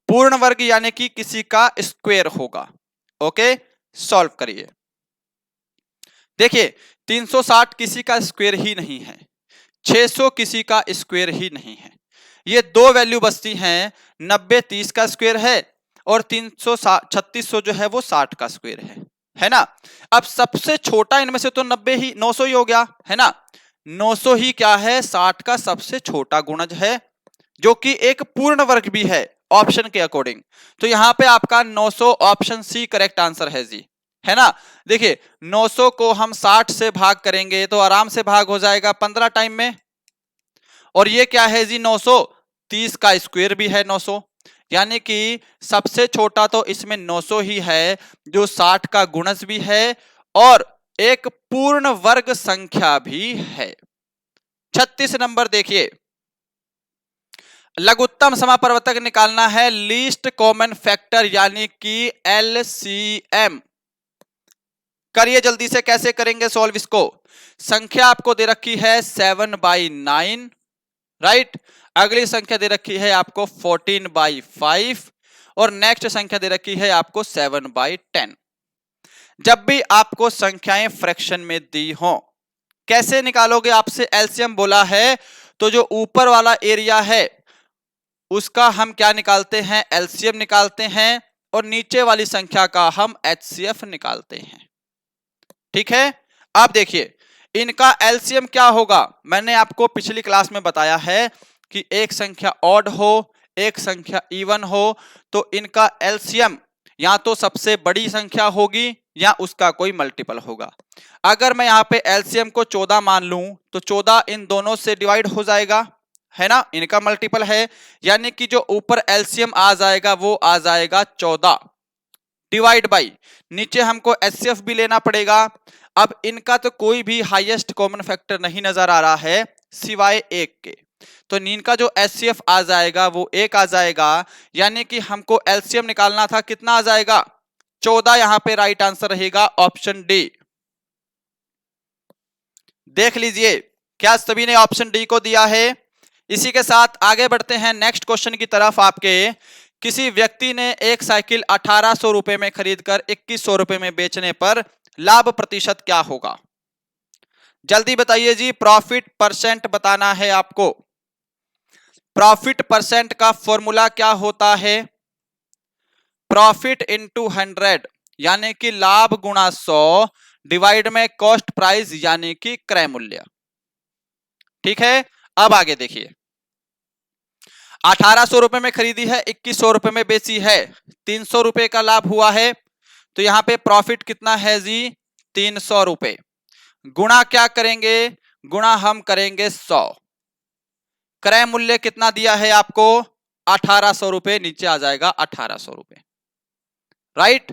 पूर्ण वर्ग यानी कि किसी का स्क्वायर होगा। ओके, सॉल्व करिए। देखिए 360 किसी का स्क्वायर ही नहीं है, 600 किसी का स्क्वायर ही नहीं है। ये दो वैल्यू बचती हैं, 90 30 का स्क्वायर है और 300 3600 जो है वो 60 का स्क्वायर है ना। अब सबसे छोटा इनमें से तो 90 ही 900 ही हो गया है ना। 900 ही क्या है, 60 का सबसे छोटा गुणज है, जो कि एक पूर्ण वर्ग भी है ऑप्शन के अकॉर्डिंग। तो यहां पे आपका 900 ऑप्शन सी करेक्ट आंसर है जी, है ना। देखिए 900 को हम 60 से भाग करेंगे तो आराम से भाग हो जाएगा 15 टाइम में। और ये क्या है जी, 900 30 का स्क्वायर भी है 900, यानी कि सबसे छोटा तो इसमें 900 ही है, जो 60 का गुणज भी है और एक पूर्ण वर्ग संख्या भी है। 36 नंबर देखिए, लघुत्तम समापवर्तक निकालना है, लीस्ट कॉमन फैक्टर यानी कि एलसीएम। करिए जल्दी से, कैसे करेंगे सॉल्व इसको। संख्या आपको दे रखी है 7/9, राइट। अगली संख्या दे रखी है आपको 14/5 और नेक्स्ट संख्या दे रखी है आपको 7/10। जब भी आपको संख्याएं फ्रैक्शन में दी हो, कैसे निकालोगे, आपसे एलसीएम बोला है तो जो ऊपर वाला एरिया है उसका हम क्या निकालते हैं, एलसीएम निकालते हैं, और नीचे वाली संख्या का हम एचसीएफ निकालते हैं। ठीक है, अब देखिए इनका एलसीएम क्या होगा। मैंने आपको पिछली क्लास में बताया है कि एक संख्या ऑड हो एक संख्या इवन हो तो इनका एलसीएम या तो सबसे बड़ी संख्या होगी या उसका कोई मल्टीपल होगा। अगर मैं यहाँ पे एलसीएम को 14 मान लूं तो 14 इन दोनों से डिवाइड हो जाएगा, है ना, इनका मल्टीपल है, यानी कि जो ऊपर एलसीएम आ जाएगा वो आ जाएगा 14 डिवाइड बाई, नीचे हमको एचसीएफ भी लेना पड़ेगा। अब इनका तो कोई भी हाईएस्ट कॉमन फैक्टर नहीं नजर आ रहा है सिवाय एक के, तो इनका जो एचसीएफ आ जाएगा वो एक आ जाएगा, यानी कि हमको एलसीएम निकालना था, कितना आ जाएगा 14। यहां पे राइट आंसर रहेगा ऑप्शन डी। देख लीजिए क्या सभी ने ऑप्शन डी को दिया है। इसी के साथ आगे बढ़ते हैं नेक्स्ट क्वेश्चन की तरफ। आपके किसी व्यक्ति ने एक साइकिल 1800 रुपए में खरीदकर 2100 रुपए में बेचने पर लाभ प्रतिशत क्या होगा। जल्दी बताइए जी, प्रॉफिट परसेंट बताना है आपको। प्रॉफिट परसेंट का फॉर्मूला क्या होता है, प्रॉफिट इंटू 100 यानी कि लाभ गुणा 100 डिवाइड में कॉस्ट प्राइस यानी कि क्रय मूल्य। ठीक है, अब आगे देखिए 1800 रुपए में खरीदी है 2100 रुपए में बेची है, 300 रुपए का लाभ हुआ है, तो यहां पे प्रॉफिट कितना है जी 300 रुपए। गुणा क्या करेंगे, गुणा हम करेंगे 100। क्रय मूल्य कितना दिया है आपको 1800 रुपए, नीचे आ जाएगा 1800 रुपए, राइट।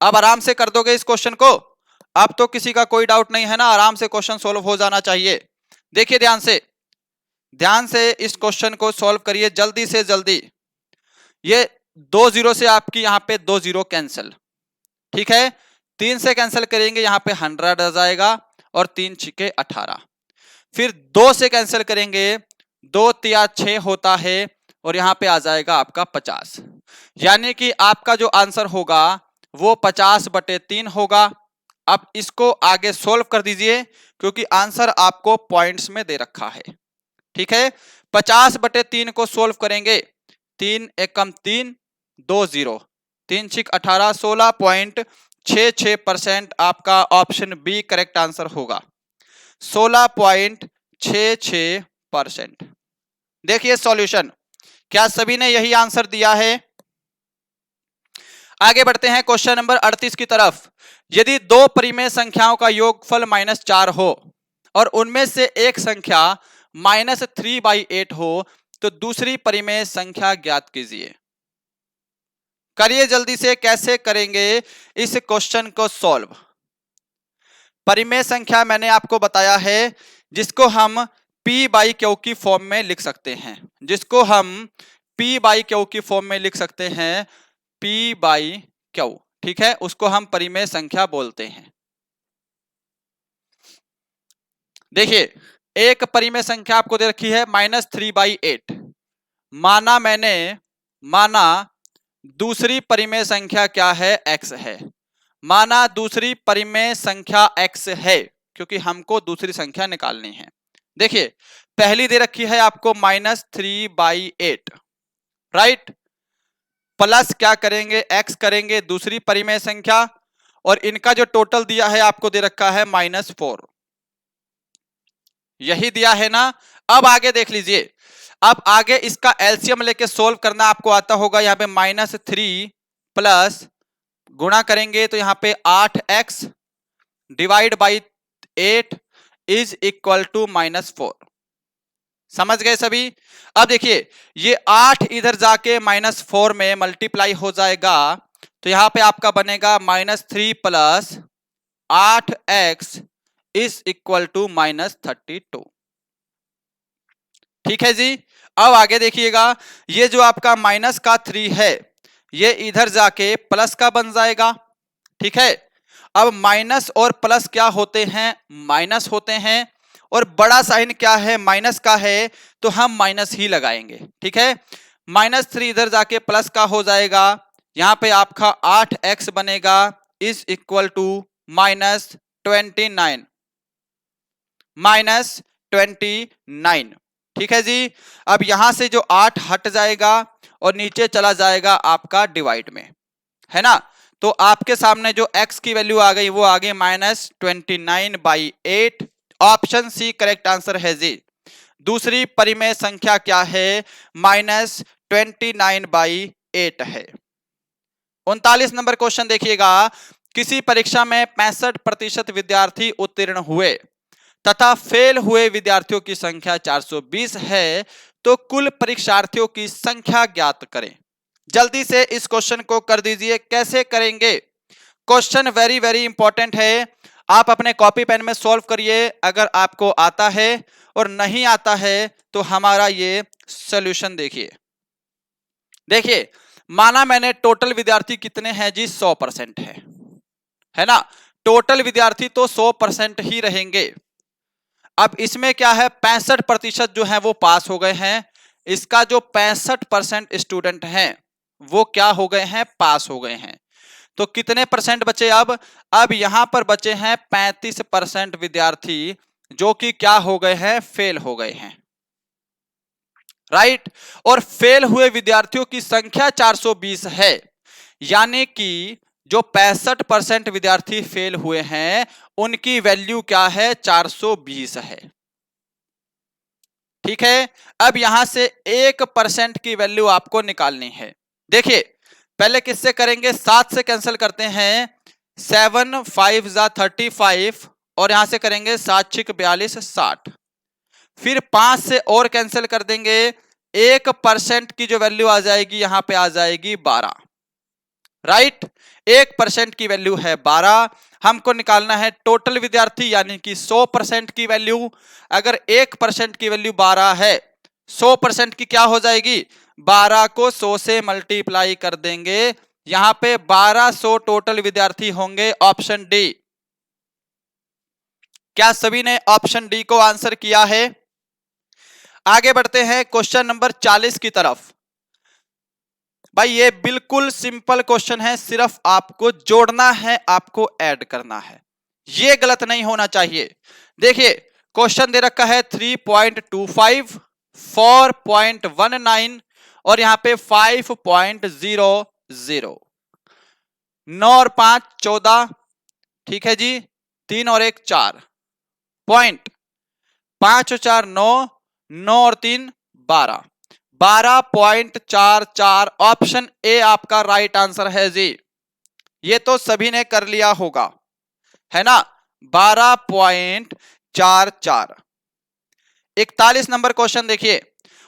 अब आराम से कर दोगे इस क्वेश्चन को, अब तो किसी का कोई डाउट नहीं है ना, आराम से क्वेश्चन सोल्व हो जाना चाहिए। देखिए ध्यान से इस क्वेश्चन को सॉल्व करिए जल्दी से जल्दी। ये 2 जीरो से आपकी यहाँ पे 2 जीरो कैंसिल, ठीक है, 3 से कैंसिल करेंगे यहाँ पे 100 आ जाएगा और 3 छिके 18, फिर 2 से कैंसिल करेंगे 2 तिया 6 होता है और यहाँ पे आ जाएगा आपका 50, यानी कि आपका जो आंसर होगा वो 50/3 होगा। अब इसको आगे सोल्व कर दीजिए क्योंकि आंसर आपको पॉइंट्स में दे रखा है। ठीक है, 50/3 को सोल्व करेंगे, 3 एकम 3 2 0 3 छिक 18 16.66% आपका ऑप्शन बी करेक्ट आंसर होगा, 16.66%। देखिए सॉल्यूशन, क्या सभी ने यही आंसर दिया है। आगे बढ़ते हैं क्वेश्चन नंबर 38 की तरफ। यदि दो परिमेय संख्याओं का योगफल -4 हो और उनमें से एक संख्या -3/8 हो तो दूसरी परिमेय संख्या ज्ञात कीजिए। करिए जल्दी से, कैसे करेंगे इस क्वेश्चन को सॉल्व। परिमेय संख्या मैंने आपको बताया है जिसको हम p/q की फॉर्म में लिख सकते हैं, जिसको हम p/q की फॉर्म में लिख सकते हैं, p/q, ठीक है, उसको हम परिमेय संख्या बोलते हैं। देखिए एक परिमेय संख्या आपको दे रखी है -3/8, माना मैंने माना दूसरी परिमेय संख्या क्या है, x है। माना दूसरी परिमेय संख्या x है, क्योंकि हमको दूसरी संख्या निकालनी है। देखिए पहली दे रखी है आपको -3/8, राइट। प्लस क्या करेंगे, x करेंगे दूसरी परिमेय संख्या, और इनका जो टोटल दिया है आपको दे रखा है -4, यही दिया है ना। अब आगे देख लीजिए, अब आगे इसका एलसीएम लेके सोल्व करना आपको आता होगा। यहाँ पे -3 प्लस गुणा करेंगे तो यहाँ पे 8x divide by 8 is equal to -4। समझ गए सभी। अब देखिए ये 8 इधर जाके -4 में मल्टीप्लाई हो जाएगा, तो यहां पे आपका बनेगा -3 plus 8x is equal to -32। ठीक है जी। अब आगे देखिएगा, ये जो आपका माइनस का 3 है ये इधर जाके प्लस का बन जाएगा। ठीक है। अब माइनस और प्लस क्या होते हैं, माइनस होते हैं, और बड़ा साइन क्या है, माइनस का है, तो हम माइनस ही लगाएंगे। ठीक है। -3 इधर जाके प्लस का हो जाएगा, यहां पे आपका 8x बनेगा इज इक्वल टू -29 -29। ठीक है जी। अब यहां से जो 8 हट जाएगा और नीचे चला जाएगा आपका डिवाइड में, है ना। तो आपके सामने जो x की वैल्यू आ गई वो आ गई -29/8। ऑप्शन सी करेक्ट आंसर है जी। दूसरी परिमेय संख्या क्या है, -29/8 है। 39 नंबर क्वेश्चन देखिएगा, किसी परीक्षा में 65% विद्यार्थी उत्तीर्ण हुए तथा फेल हुए विद्यार्थियों की संख्या 420 है, तो कुल परीक्षार्थियों की संख्या ज्ञात करें। जल्दी से इस क्वेश्चन को कर दीजिए। कैसे करेंगे, क्वेश्चन वेरी वेरी इंपॉर्टेंट है। आप अपने कॉपी पेन में सॉल्व करिए अगर आपको आता है, और नहीं आता है तो हमारा ये सॉल्यूशन देखिए। देखिए माना मैंने टोटल विद्यार्थी कितने हैं जी, 100% है ना। टोटल विद्यार्थी तो 100% ही रहेंगे। अब इसमें क्या है, 65% जो है वो पास हो गए हैं। इसका जो 65% स्टूडेंट हैं वो क्या हो गए हैं, पास हो गए हैं। तो कितने परसेंट बचे अब यहां पर बचे हैं 35% विद्यार्थी जो कि क्या हो गए हैं, फेल हो गए हैं, राइट। और फेल हुए विद्यार्थियों की संख्या 420 है, यानी कि जो 65% विद्यार्थी फेल हुए हैं उनकी वैल्यू क्या है, 420 है। ठीक है। अब यहां से 1% की वैल्यू आपको निकालनी है। देखिए पहले किससे करेंगे, 7 से कैंसिल करते हैं, 7 5 जा 35, और यहां से करेंगे 7 6 42 60। फिर 5 से और कैंसिल कर देंगे, 1% की जो वैल्यू आ जाएगी यहां पे आ जाएगी 12, राइट। 1% की वैल्यू है 12। हमको निकालना है टोटल विद्यार्थी यानी कि 100% की वैल्यू। अगर 1% की वैल्यू 12 है, 100% की क्या हो जाएगी, 12 को 100 से मल्टीप्लाई कर देंगे, यहां पे 1200 टोटल विद्यार्थी होंगे। Option D. क्या सभी ने ऑप्शन डी को आंसर किया है। आगे बढ़ते हैं क्वेश्चन नंबर 40 की तरफ। भाई ये बिल्कुल सिंपल क्वेश्चन है, सिर्फ आपको जोड़ना है, आपको ऐड करना है, ये गलत नहीं होना चाहिए। देखिए क्वेश्चन दे रखा है 3.25, 4.19 और यहां पे 5.00। 9 और 5 14, ठीक है जी। 3 और 1 4, पॉइंट 5 और 4 9, 9 और 3 12, 12.44। ऑप्शन ए आपका राइट आंसर है जी। ये तो सभी ने कर लिया होगा, है ना। 12.44। 41 नंबर क्वेश्चन देखिए,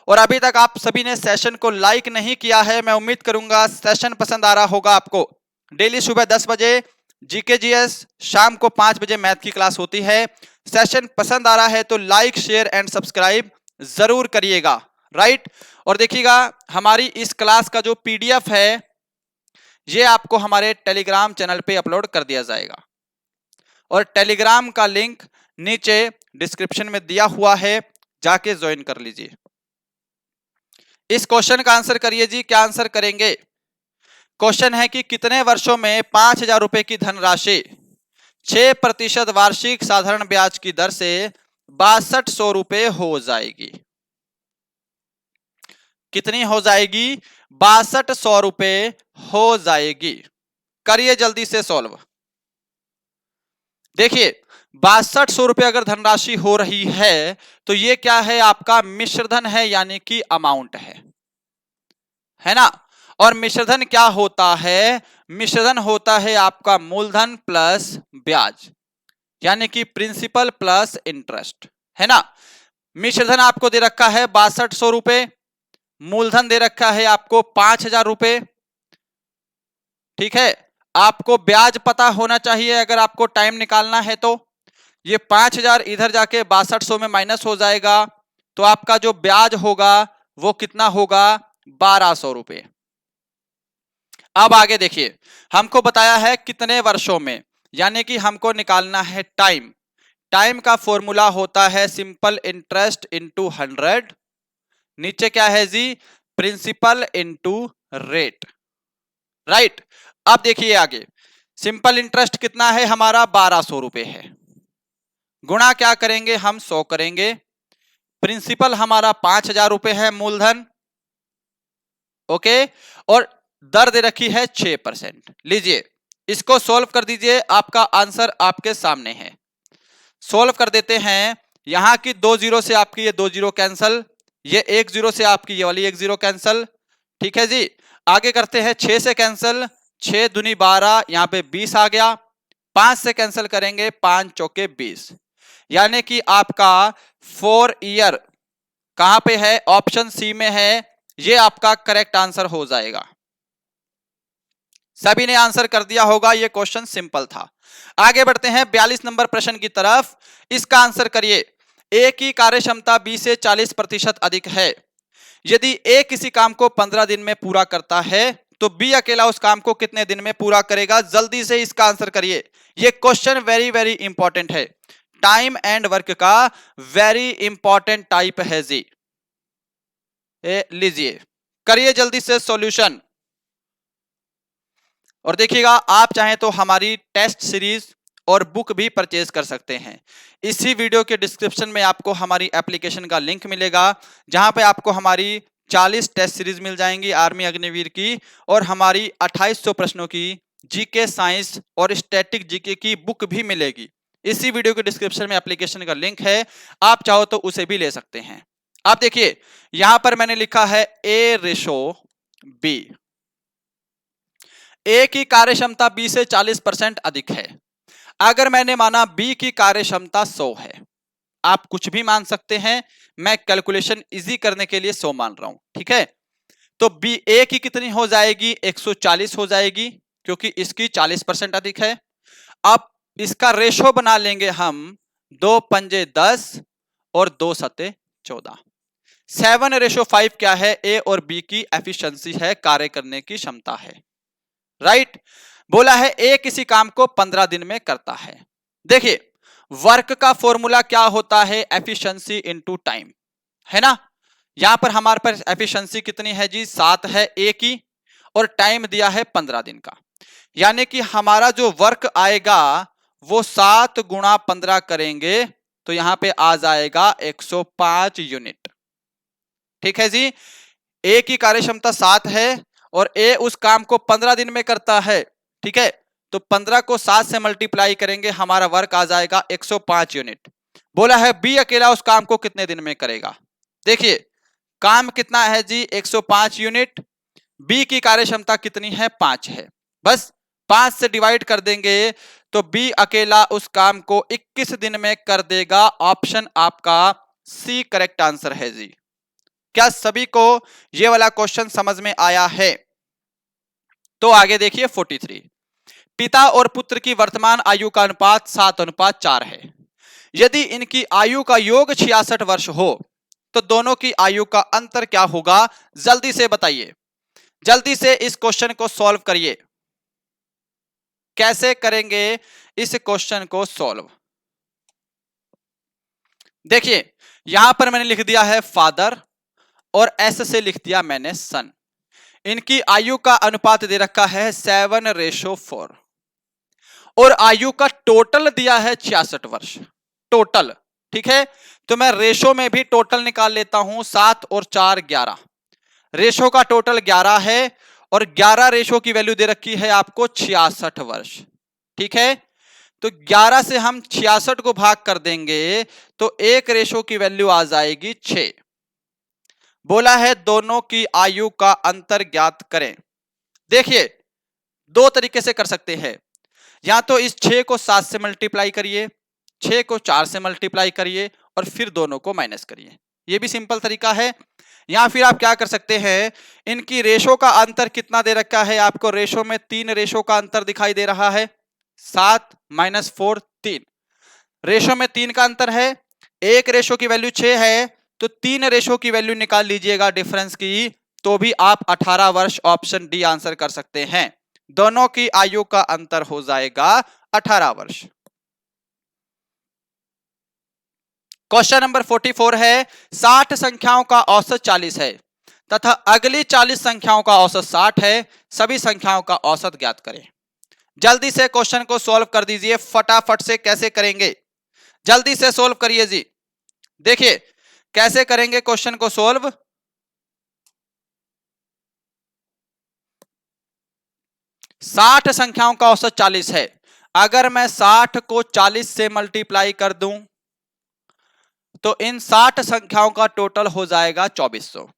और अभी तक आप सभी ने सेशन को लाइक नहीं किया है, मैं उम्मीद करूंगा सेशन पसंद आ रहा होगा आपको। डेली सुबह 10 बजे जीके जीएस, शाम को 5 बजे मैथ की क्लास होती है। सेशन पसंद आ रहा है तो लाइक शेयर एंड सब्सक्राइब जरूर करिएगा, राइट। और देखिएगा हमारी इस क्लास का जो पीडीएफ है ये आपको हमारे टेलीग्राम चैनल पे अपलोड कर दिया जाएगा, और टेलीग्राम का लिंक नीचे डिस्क्रिप्शन में दिया हुआ है, जाके ज्वाइन कर लीजिए। इस क्वेश्चन का आंसर करिए जी, क्या आंसर करेंगे? क्वेश्चन है कि कितने वर्षों में 5,000 रुपए की धनराशि 6% वार्षिक साधारण ब्याज की दर से 6200 रुपए हो जाएगी? कितनी हो जाएगी? 6200 रुपए हो जाएगी। करिए जल्दी से सॉल्व। देखिए 6200 रुपए अगर धनराशि हो रही है तो ये क्या है? आपका मिश्रधन है, यानी कि अमाउंट है ना। और मिश्रधन क्या होता है? मिश्रधन होता है आपका मूलधन प्लस ब्याज, यानी कि प्रिंसिपल प्लस इंटरेस्ट, है ना। मिश्रधन आपको दे रखा है 6200 रुपए, मूलधन दे रखा है आपको 5,000 रुपए, ठीक है। आपको ब्याज पता होना चाहिए अगर आपको टाइम निकालना है तो। ये 5,000 इधर जाके 6200 में माइनस हो जाएगा, तो आपका जो ब्याज होगा वो कितना होगा? 1200 रुपए। अब आगे देखिए, हमको बताया है कितने वर्षों में, यानी कि हमको निकालना है टाइम। टाइम का फॉर्मूला होता है सिंपल इंटरेस्ट इंटू 100, नीचे क्या है जी? Principal into rate, right. अब देखिए आगे, सिंपल इंटरेस्ट कितना है हमारा? 1200 रुपए है। गुणा क्या करेंगे हम? 100 करेंगे। प्रिंसिपल हमारा 5,000 रुपए है मूलधन, ओके। और दर दे रखी है 6%। लीजिए इसको सॉल्व कर दीजिए, आपका आंसर आपके सामने है। सॉल्व कर देते हैं। यहां की 2 जीरो से आपकी ये 2 जीरो कैंसल, ये 1 जीरो से आपकी ये वाली 1 जीरो कैंसल, ठीक है जी। आगे करते हैं 6 से कैंसल, 6 दूनी 12, यहां पे 20 आ गया। 5 से कैंसिल करेंगे, 5 चौके 20, यानी कि आपका 4 ईयर कहां पे है? ऑप्शन सी में है। ये आपका करेक्ट आंसर हो जाएगा। सभी ने आंसर कर दिया होगा, ये क्वेश्चन सिंपल था। आगे बढ़ते हैं 42 नंबर प्रश्न की तरफ। इसका आंसर करिए। ए की कार्यक्षमता 20 से 40% अधिक है। यदि ए किसी काम को 15 दिन में पूरा करता है तो बी अकेला उस काम को कितने दिन में पूरा करेगा? जल्दी से इसका आंसर करिए। यह क्वेश्चन वेरी वेरी इंपॉर्टेंट है, टाइम एंड वर्क का वेरी इंपॉर्टेंट टाइप है जी। लीजिए करिए जल्दी से सॉल्यूशन। और देखिएगा, आप चाहें तो हमारी टेस्ट सीरीज और बुक भी परचेज कर सकते हैं। इसी वीडियो के डिस्क्रिप्शन में आपको हमारी एप्लीकेशन का लिंक मिलेगा, जहां पे आपको हमारी 40 टेस्ट सीरीज मिल जाएंगी आर्मी अग्निवीर की, और हमारी 2800 प्रश्नों की जीके साइंस और स्टैटिक जीके की बुक भी मिलेगी। इसी वीडियो के डिस्क्रिप्शन में एप्लीकेशन का लिंक है, आप चाहो तो उसे भी ले सकते हैं। आप देखिए यहां पर मैंने लिखा है A/B। ए की कार्यक्षमता 20 से 40% अधिक है। अगर मैंने माना बी की कार्यक्षमता 100 है, आप कुछ भी मान सकते हैं, मैं कैलकुलेशन इजी करने के लिए 100 मान रहा हूं, ठीक है। तो बी ए की कितनी हो जाएगी? 140 हो जाएगी, क्योंकि इसकी 40% अधिक है। अब इसका रेशो बना लेंगे हम, 2 पंजे 10 और 2 सते 14। 7/5 क्या है? ए और बी की एफिशिएंसी है, कार्य करने की क्षमता है, राइट। बोला है ए किसी काम को 15 दिन में करता है। देखिए वर्क का फॉर्मूला क्या होता है? एफिशिएंसी इनटू टाइम, है ना। यहां पर हमारे पास एफिशिएंसी कितनी है जी? 7 है ए की, और टाइम दिया है 15 दिन का, यानी कि हमारा जो वर्क आएगा वो 7 गुणा 15 करेंगे तो यहां पे आ जाएगा 105 यूनिट, ठीक है जी। ए की कार्यक्षमता 7 है और ए उस काम को 15 दिन में करता है, ठीक है। तो 15 को 7 से मल्टीप्लाई करेंगे, हमारा वर्क आ जाएगा 105 यूनिट। बोला है बी अकेला उस काम को कितने दिन में करेगा? देखिए काम कितना है जी? 105 यूनिट। बी की कार्यक्षमता कितनी है? 5 है। बस 5 से डिवाइड कर देंगे तो बी अकेला उस काम को 21 दिन में कर देगा। ऑप्शन आपका सी करेक्ट आंसर है जी। क्या सभी को यह वाला क्वेश्चन समझ में आया है? तो आगे देखिए 43। पिता और पुत्र की वर्तमान आयु का अनुपात 7:4 है। यदि इनकी आयु का योग 66 वर्ष हो तो दोनों की आयु का अंतर क्या होगा? जल्दी से बताइए, जल्दी से इस क्वेश्चन को सॉल्व करिए। कैसे करेंगे इस क्वेश्चन को सॉल्व? देखिए यहां पर मैंने लिख दिया है फादर, और एस से लिख दिया मैंने सन। इनकी आयु का अनुपात दे रखा है 7:4 और आयु का टोटल दिया है 66 वर्ष टोटल। ठीक है, तो मैं रेशो में भी टोटल निकाल लेता हूं, 7 और 4 11। रेशो का टोटल 11 है और 11 रेशो की वैल्यू दे रखी है आपको 66 वर्ष। ठीक है, तो 11 से हम 66 को भाग कर देंगे तो एक रेशो की वैल्यू आ जाएगी 6। बोला है दोनों की आयु का अंतर ज्ञात करें। देखिए, दो तरीके से कर सकते हैं, या तो इस 6 को 7 से मल्टीप्लाई करिए, 6 को 4 से मल्टीप्लाई करिए और फिर दोनों को माइनस करिए, यह भी सिंपल तरीका है। या फिर आप क्या कर सकते हैं, इनकी रेशो का अंतर कितना दे रखा है आपको, रेशो में 3 रेशो का अंतर दिखाई दे रहा है, 7 - 4 3। रेशो में 3 का अंतर है, एक रेशो की वैल्यू 6 है, तो 3 रेशो की वैल्यू निकाल लीजिएगा डिफरेंस की, तो भी आप 18 वर्ष ऑप्शन डी आंसर कर सकते हैं। दोनों की आयु का अंतर हो जाएगा 18 वर्ष। क्वेश्चन नंबर 44 है, 60 संख्याओं का औसत 40 है तथा अगली 40 संख्याओं का औसत 60 है, सभी संख्याओं का औसत ज्ञात करें। जल्दी से क्वेश्चन को सॉल्व कर दीजिए, फटाफट से। कैसे करेंगे, जल्दी से सॉल्व करिए जी। देखिए कैसे करेंगे क्वेश्चन को सॉल्व। 60 संख्याओं का औसत 40 है, अगर मैं 60 को 40 से मल्टीप्लाई कर दूं तो इन 60 संख्याओं का टोटल हो जाएगा 2400।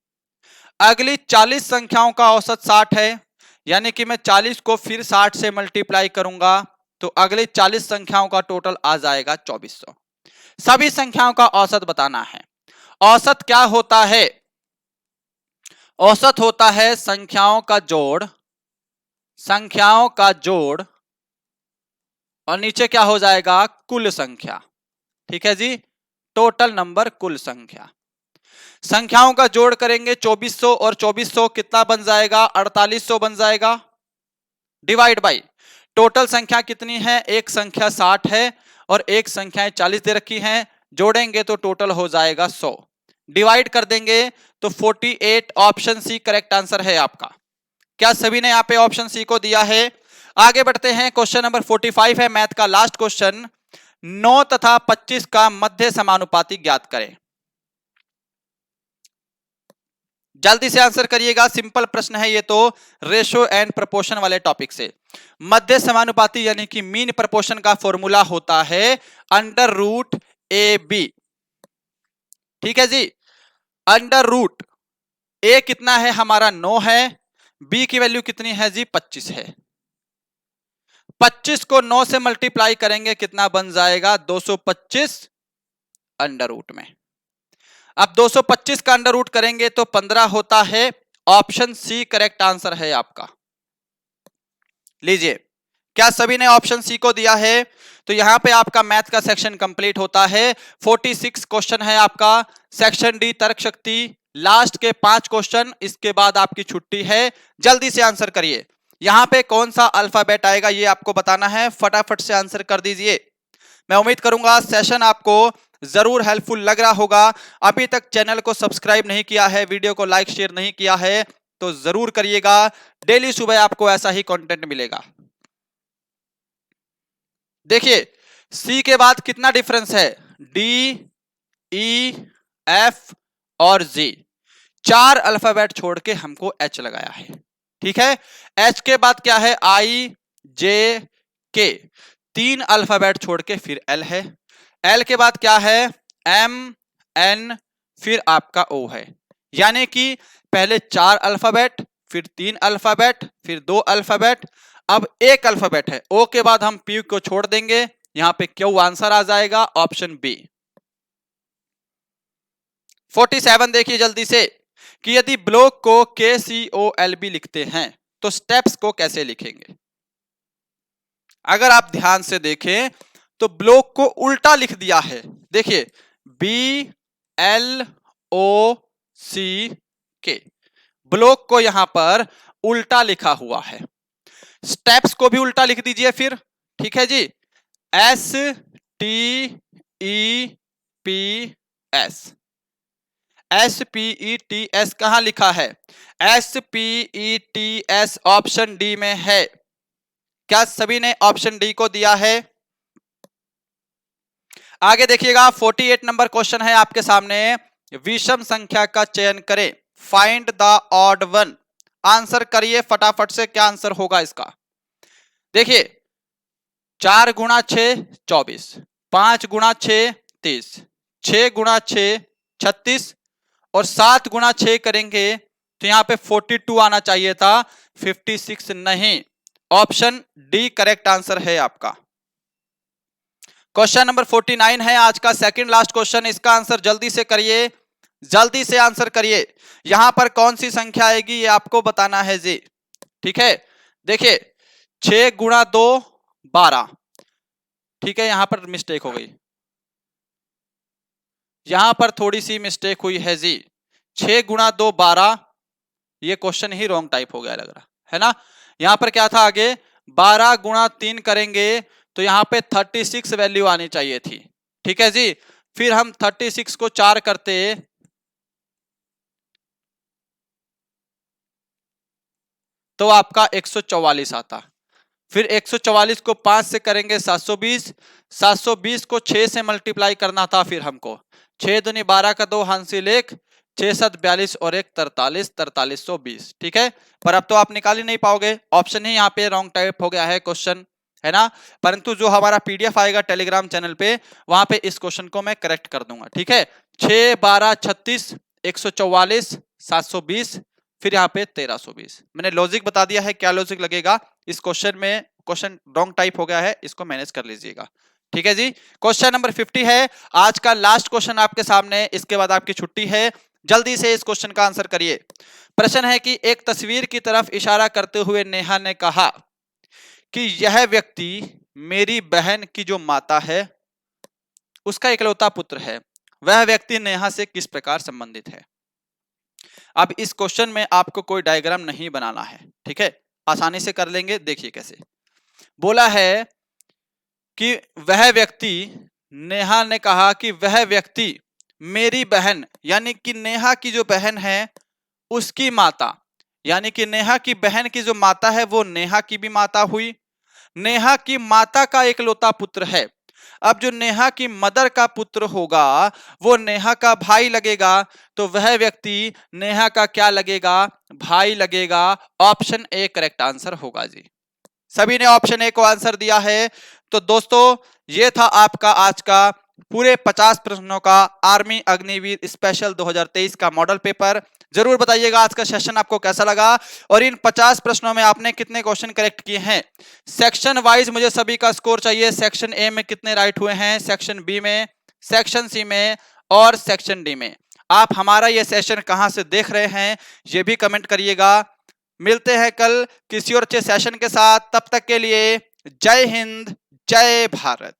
अगली 40 संख्याओं का औसत 60 है, यानी कि मैं 40 को फिर 60 से मल्टीप्लाई करूंगा तो अगली 40 संख्याओं का टोटल आ जाएगा 2400। सभी संख्याओं का औसत बताना है। औसत क्या होता है, औसत होता है संख्याओं का जोड़, संख्याओं का जोड़ और नीचे क्या हो जाएगा, कुल संख्या। ठीक है जी, टोटल नंबर, कुल संख्या। संख्याओं का जोड़ करेंगे 2400 और 2400 कितना बन जाएगा, 4800 बन जाएगा। डिवाइड बाई टोटल संख्या कितनी है, एक संख्या 60 है और एक संख्या 40 दे रखी है, जोड़ेंगे तो टोटल हो जाएगा 100। डिवाइड कर देंगे तो 48। ऑप्शन सी करेक्ट आंसर है आपका। क्या सभी ने यहाँ पे ऑप्शन सी को दिया है। आगे बढ़ते हैं, क्वेश्चन नंबर 45 है मैथ का लास्ट क्वेश्चन। 9 तथा 25 का मध्य समानुपाती ज्ञात करें। जल्दी से आंसर करिएगा, सिंपल प्रश्न है ये तो, रेशो एंड प्रपोर्शन वाले टॉपिक से। मध्य समानुपाती यानी कि मीन प्रपोर्शन का फॉर्मूला होता है √AB। ठीक है जी, √A कितना है हमारा 9 है, B की वैल्यू कितनी है जी 25 है। 25 को 9 से मल्टीप्लाई करेंगे कितना बन जाएगा, 225 अंडर रूट में। अब 225 का अंडर रूट करेंगे तो 15 होता है। ऑप्शन सी करेक्ट आंसर है आपका। लीजिए, क्या सभी ने ऑप्शन सी को दिया है, तो यहां पे आपका मैथ का सेक्शन कंप्लीट होता है। 46 क्वेश्चन है आपका, सेक्शन डी तर्क शक्ति, लास्ट के 5 क्वेश्चन, इसके बाद आपकी छुट्टी है। जल्दी से आंसर करिए। यहां पे कौन सा अल्फाबेट आएगा ये आपको बताना है, फटाफट से आंसर कर दीजिए। मैं उम्मीद करूंगा सेशन आपको जरूर हेल्पफुल लग रहा होगा। अभी तक चैनल को सब्सक्राइब नहीं किया है, वीडियो को लाइक शेयर नहीं किया है तो जरूर करिएगा। डेली सुबह आपको ऐसा ही कंटेंट मिलेगा। देखिए, सी के बाद कितना डिफरेंस है, डी, ई, एफ और जी। 4 अल्फाबेट छोड़ के हमको एच लगाया है। ठीक है, एच के बाद क्या है, आई, जे, के। 3 अल्फाबेट छोड़ के फिर एल है। एल के बाद क्या है, एम, एन, फिर आपका ओ है। यानी कि पहले 4 अल्फाबेट, फिर 3 अल्फाबेट, फिर 2 अल्फाबेट, अब 1 अल्फाबेट है। ओ के बाद हम पी को छोड़ देंगे, यहां पे क्यू आंसर आ जाएगा, ऑप्शन बी। 47 देखिए जल्दी से, कि यदि ब्लॉक को KCOLB लिखते हैं तो स्टेप्स को कैसे लिखेंगे। अगर आप ध्यान से देखें तो ब्लॉक को उल्टा लिख दिया है। देखिए, BLOCK, ब्लॉक को यहां पर उल्टा लिखा हुआ है। स्टेप्स को भी उल्टा लिख दीजिए फिर। ठीक है जी, STEPS। SPETS कहां लिखा है? SPETS ऑप्शन डी में है। क्या सभी ने ऑप्शन डी को दिया है? आगे देखिएगा 48 नंबर क्वेश्चन है आपके सामने। विषम संख्या का चयन करें, find the odd one. Answer करिए फटाफट से, क्या आंसर होगा इसका? देखिए 4 गुणा 6 24, 5 गुणा 6 30, 6 गुणा 6 36 और 7 गुणा 6 करेंगे तो यहां पे 42 आना चाहिए था, 56 नहीं। ऑप्शन डी करेक्ट आंसर है आपका। क्वेश्चन नंबर 49 है आज का सेकंड लास्ट क्वेश्चन। इसका आंसर जल्दी से करिए, जल्दी से आंसर करिए। यहां पर कौन सी संख्या आएगी ये आपको बताना है जी, ठीक है। देखिए 6 गुणा 2 12, ठीक है, यहां पर मिस्टेक हो गई, यहां पर थोड़ी सी मिस्टेक हुई है जी। 6 गुणा 2 12, ये क्वेश्चन ही रॉन्ग टाइप हो गया लग रहा है ना। यहां पर क्या था आगे, 12 गुणा 3 करेंगे तो यहां पे 36 वैल्यू आनी चाहिए थी, ठीक है जी। फिर हम 36 को 4 करते तो आपका 144 आता। फिर 144 को 5 से करेंगे 720, 720 को 6 से मल्टीप्लाई करना था फिर हमको। 6 दूनी 12 का 2 हासिल 1, 6 7 42 और 1 43, 4320, ठीक है। पर अब तो आप निकाल ही नहीं पाओगे, ऑप्शन ही यहाँ पे रॉन्ग टाइप हो गया है क्वेश्चन, है ना। परंतु जो हमारा पीडीएफ आएगा टेलीग्राम चैनल पे, वहां पे इस क्वेश्चन को मैं करेक्ट कर दूंगा, ठीक है। 6 12 36, 144, 720, फिर यहाँ पे 1320। मैंने लॉजिक बता दिया है, क्या लॉजिक लगेगा इस क्वेश्चन में। क्वेश्चन रॉन्ग टाइप हो गया है, इसको मैनेज कर लीजिएगा, ठीक है जी। क्वेश्चन नंबर 50 है आज का लास्ट क्वेश्चन आपके सामने, इसके बाद आपकी छुट्टी है। जल्दी से इस क्वेश्चन का आंसर करिए। प्रश्न है कि एक तस्वीर की तरफ इशारा करते हुए नेहा ने कहा कि यह व्यक्ति मेरी बहन की जो माता है उसका इकलौता पुत्र है, वह व्यक्ति नेहा से किस प्रकार संबंधित है। अब इस क्वेश्चन में आपको कोई डायग्राम नहीं बनाना है, ठीक है, आसानी से कर लेंगे। देखिए कैसे बोला है कि वह व्यक्ति, नेहा ने कहा कि वह व्यक्ति मेरी बहन, यानी कि नेहा की जो बहन है उसकी माता, यानी कि नेहा की बहन की जो माता है वो नेहा की भी माता हुई, नेहा की माता का इकलौता पुत्र है। अब जो नेहा की मदर का पुत्र होगा वो नेहा का भाई लगेगा, तो वह व्यक्ति नेहा का क्या लगेगा, भाई लगेगा। ऑप्शन ए करेक्ट आंसर होगा जी। सभी ने ऑप्शन ए को आंसर दिया है। तो दोस्तों ये था आपका आज का पूरे 50 प्रश्नों का आर्मी अग्निवीर स्पेशल 2023 का मॉडल पेपर। जरूर बताइएगा आज का सेशन आपको कैसा लगा और इन 50 प्रश्नों में आपने कितने क्वेश्चन करेक्ट किए हैं। सेक्शन वाइज मुझे सभी का स्कोर चाहिए। सेक्शन ए में कितने राइट हुए हैं, सेक्शन बी में, सेक्शन सी में और सेक्शन डी में। आप हमारा ये सेशन कहां से देख रहे हैं ये भी कमेंट करिएगा। मिलते हैं कल किसी और अच्छे सेशन के साथ, तब तक के लिए जय हिंद, जय भारत।